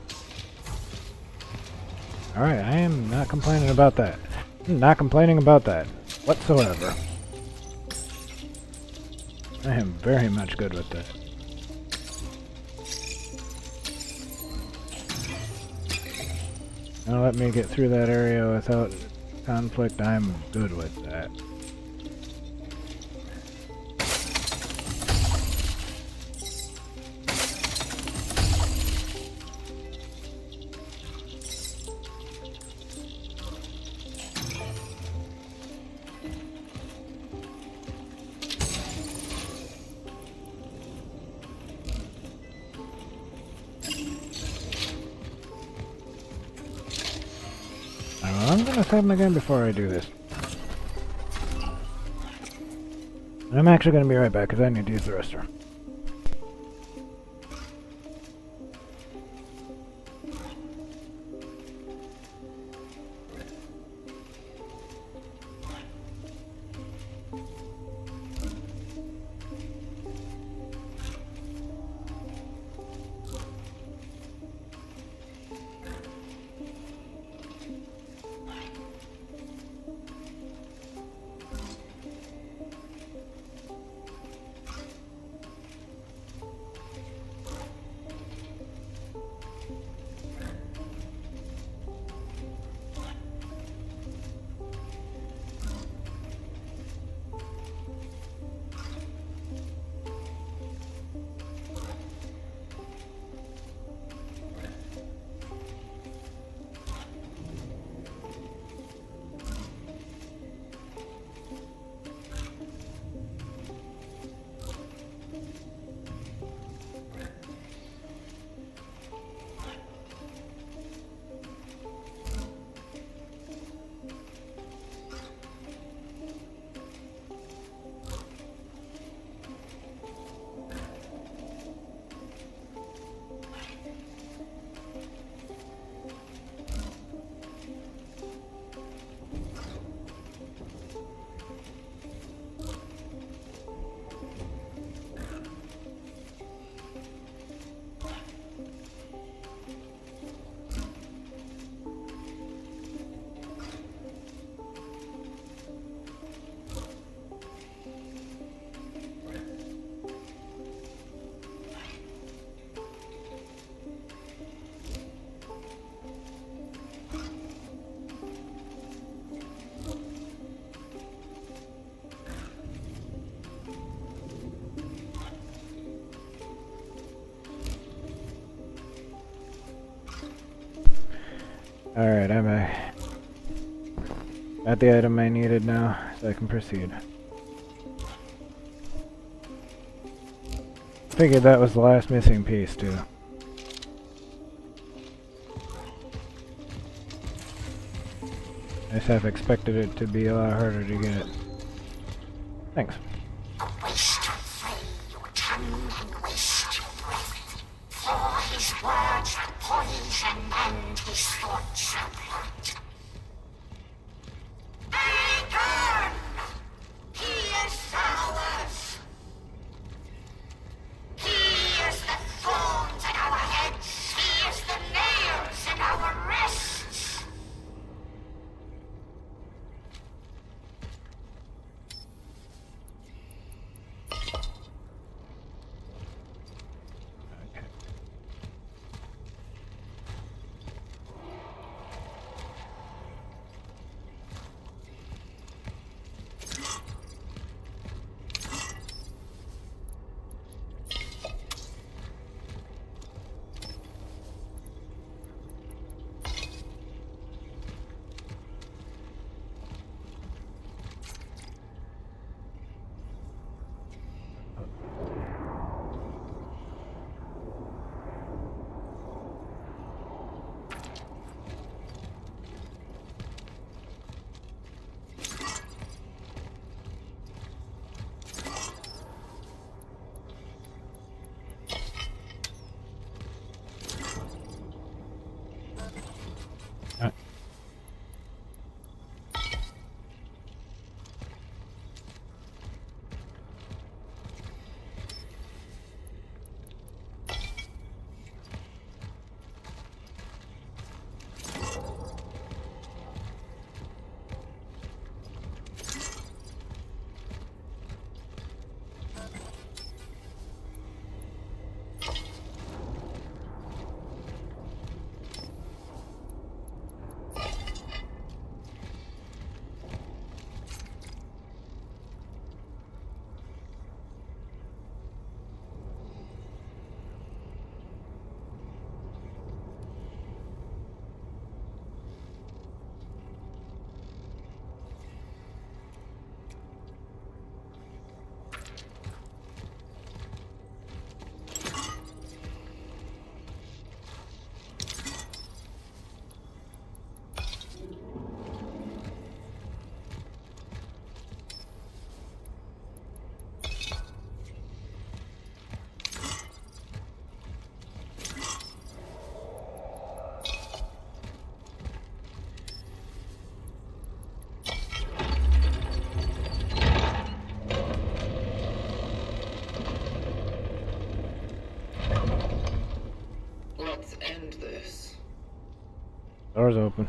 Alright, I am not complaining about that. I'm not complaining about that whatsoever. I am very much good with that. Now let me get through that area without conflict. I'm good with that. I'm gonna save my game before I do this. I'm actually gonna be right back because I need to use the restroom. Alright, I'm back. Got the item I needed now, so I can proceed. Figured that was the last missing piece, too. I just have expected it to be a lot harder to get. Thanks. Waste your flame, your tongue, and waste your breath. For his words are poison, and his thoughts are blood. Begone! He is ours! He is the thorns in our heads! He is the nails in our wrists! Okay. Door's open.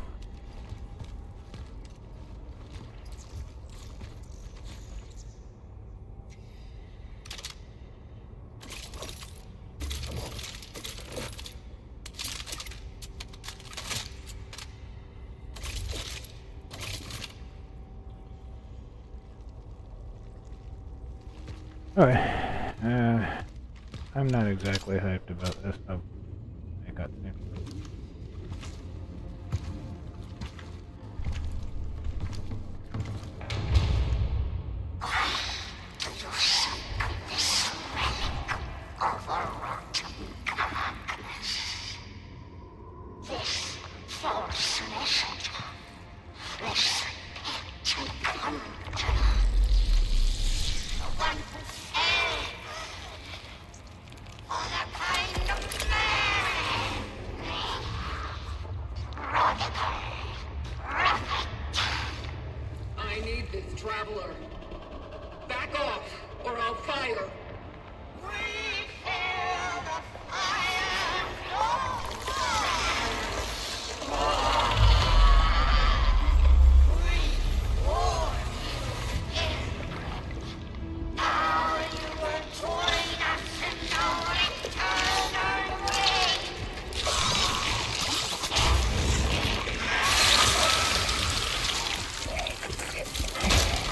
Okay. I'm not exactly hyped about this. Oh, I got the This false messenger. Listen to thunder. The one who fell for the kind of man. Radical. Prophet. I need this traveler. Back off, or I'll fire. We feel the fire flow. We warn you. Now you will join us in our eternal way.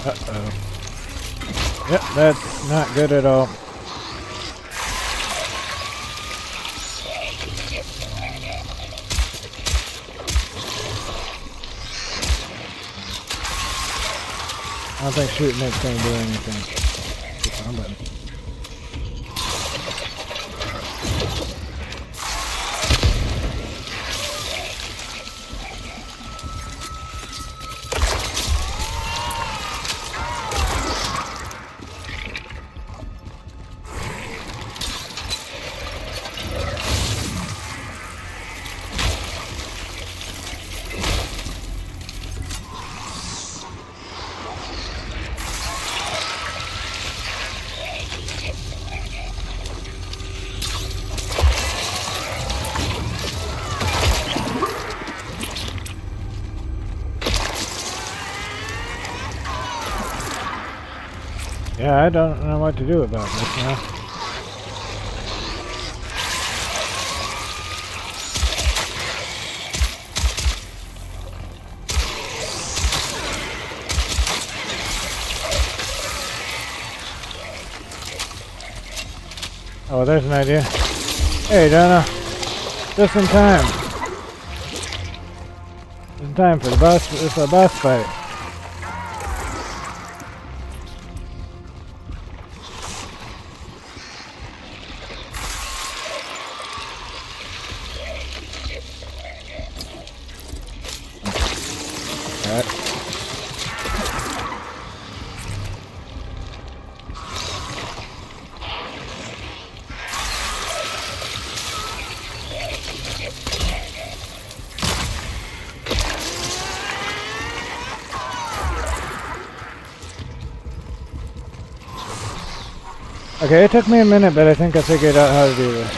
Uh-oh. Yep, that's not good at all. I don't think shooting it's going to do anything. Hit the wrong button. Yeah, I don't know what to do about this now. Oh, there's an idea. Hey, Donna. Just in time. Just in time for the boss. It's a boss fight. Okay, it took me a minute, but I think I figured out how to do this.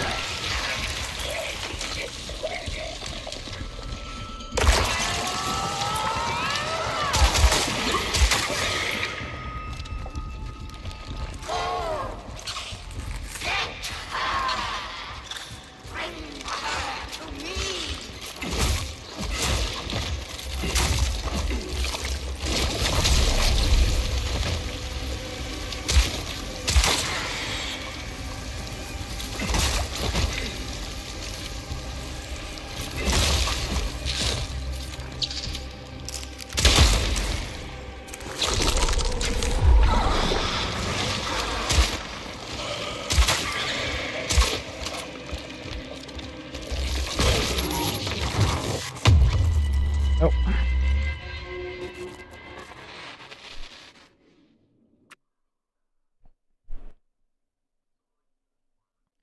Oh.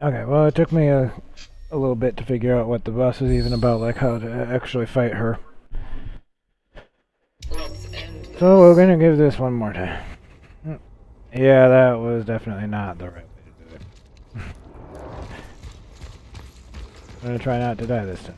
Okay, well, it took me a little bit to figure out what the boss is even about, like how to actually fight her. So we're gonna give this one more time. Yeah, that was definitely not the right way to do it. I'm gonna try not to die this time.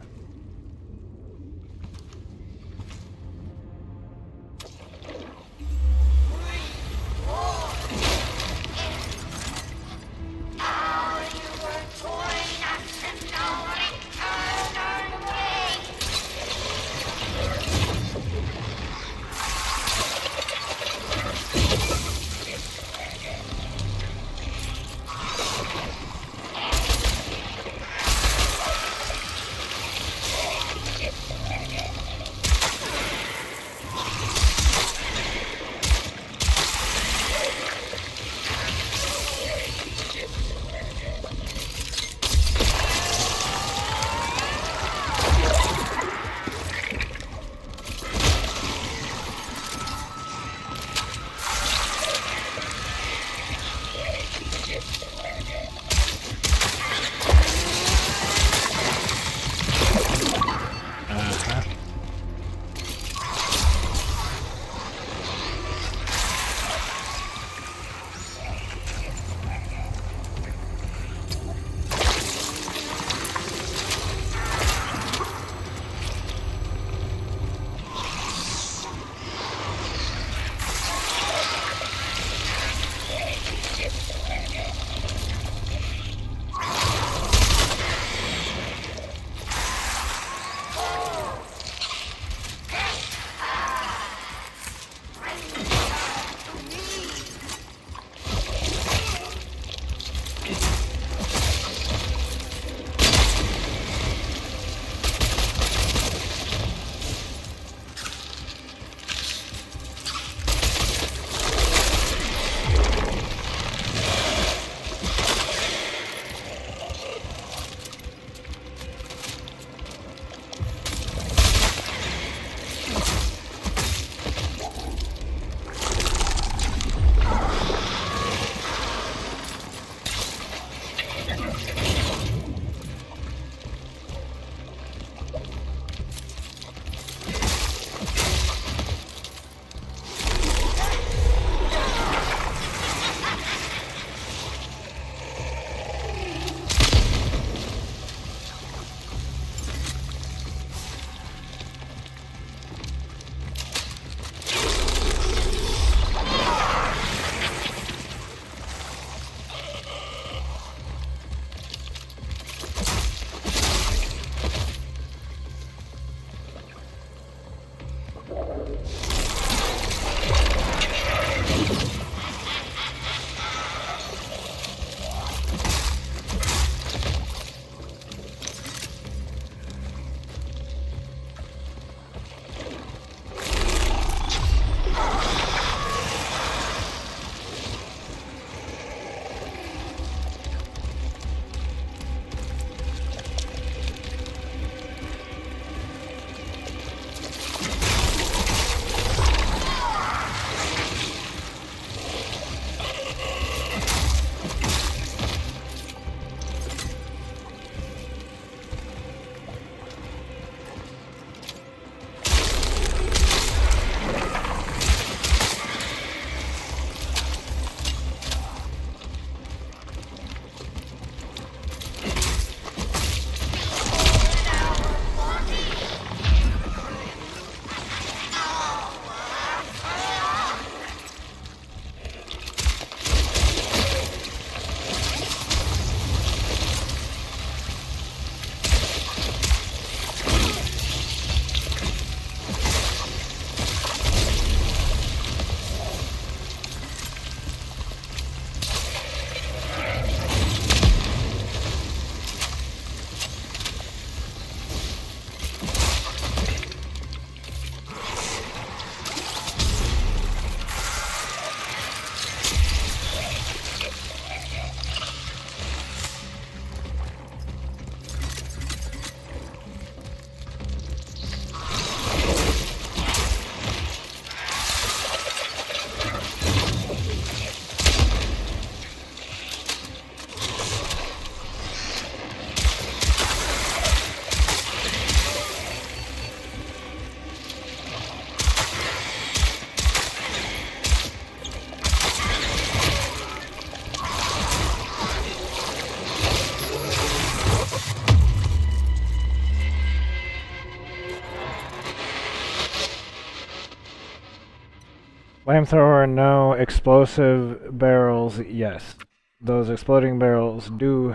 Flamethrower, no. Explosive barrels, yes. Those exploding barrels do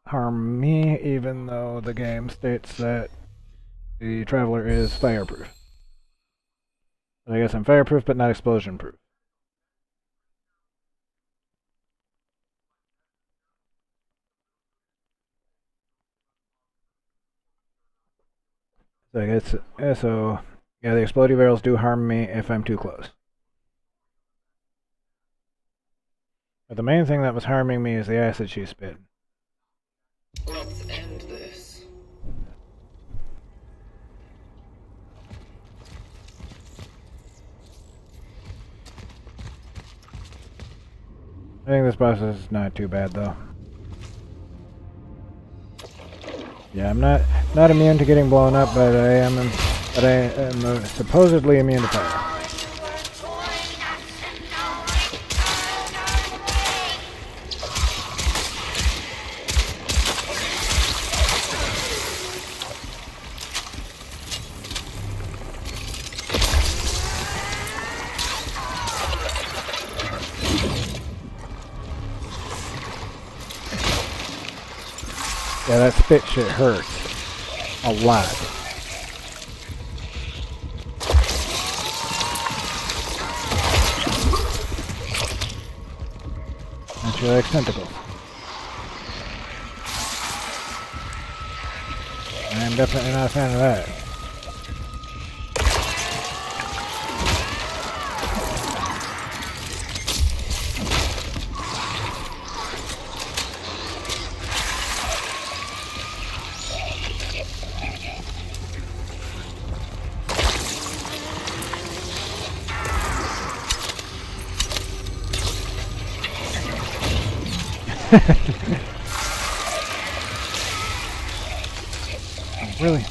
harm me, even though the game states that the Traveler is fireproof. I guess I'm fireproof, but not explosion-proof. So I guess, yeah, the exploding barrels do harm me if I'm too close. But the main thing that was harming me is the acid she spit. Let's end this. I think this boss is not too bad, though. Yeah, I'm not immune to getting blown up, but I am supposedly immune to fire. Yeah, that spit shit hurts a lot. Don't you like tentacles? I am definitely not a fan of that. Really?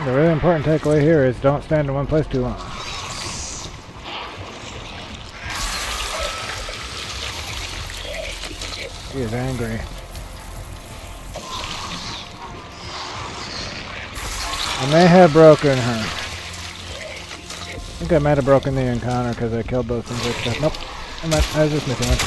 The really important takeaway here is don't stand in one place too long. He is angry. I may have broken her. I think I might have broken the encounter because I killed those things like that. Nope. I was just missing one.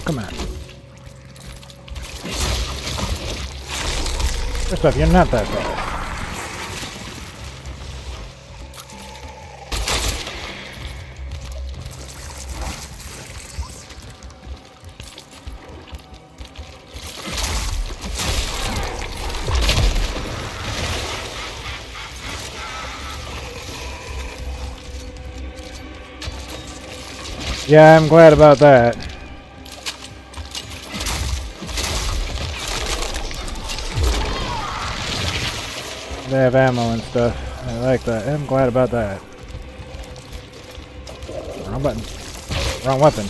Come on. First off, you're not that fast. Yeah, I'm glad about that. They have ammo and stuff. I like that. I'm glad about that. Wrong button. Wrong weapon.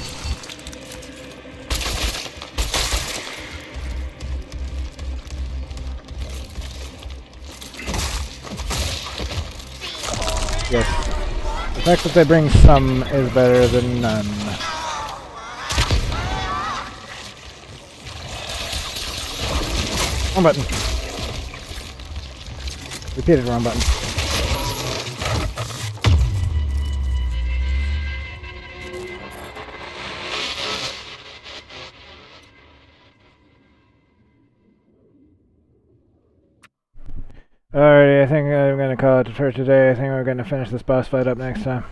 Yes. The fact that they bring some is better than none. Wrong button. Repeated wrong button. Alrighty, I think I'm going to call it for today. I think we're going to finish this boss fight up next time.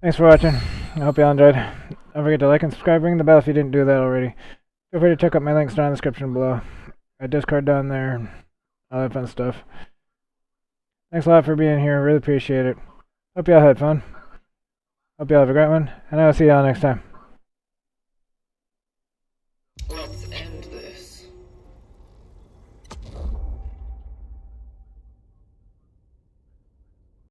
Thanks for watching. I hope you all enjoyed. Don't forget to like and subscribe. Ring the bell if you didn't do that already. Feel free to check out my links down in the description below. My Discord down there. All that fun stuff. Thanks a lot for being here. Really appreciate it. Hope you all had fun. Hope you all have a great one. And I will see you all next time.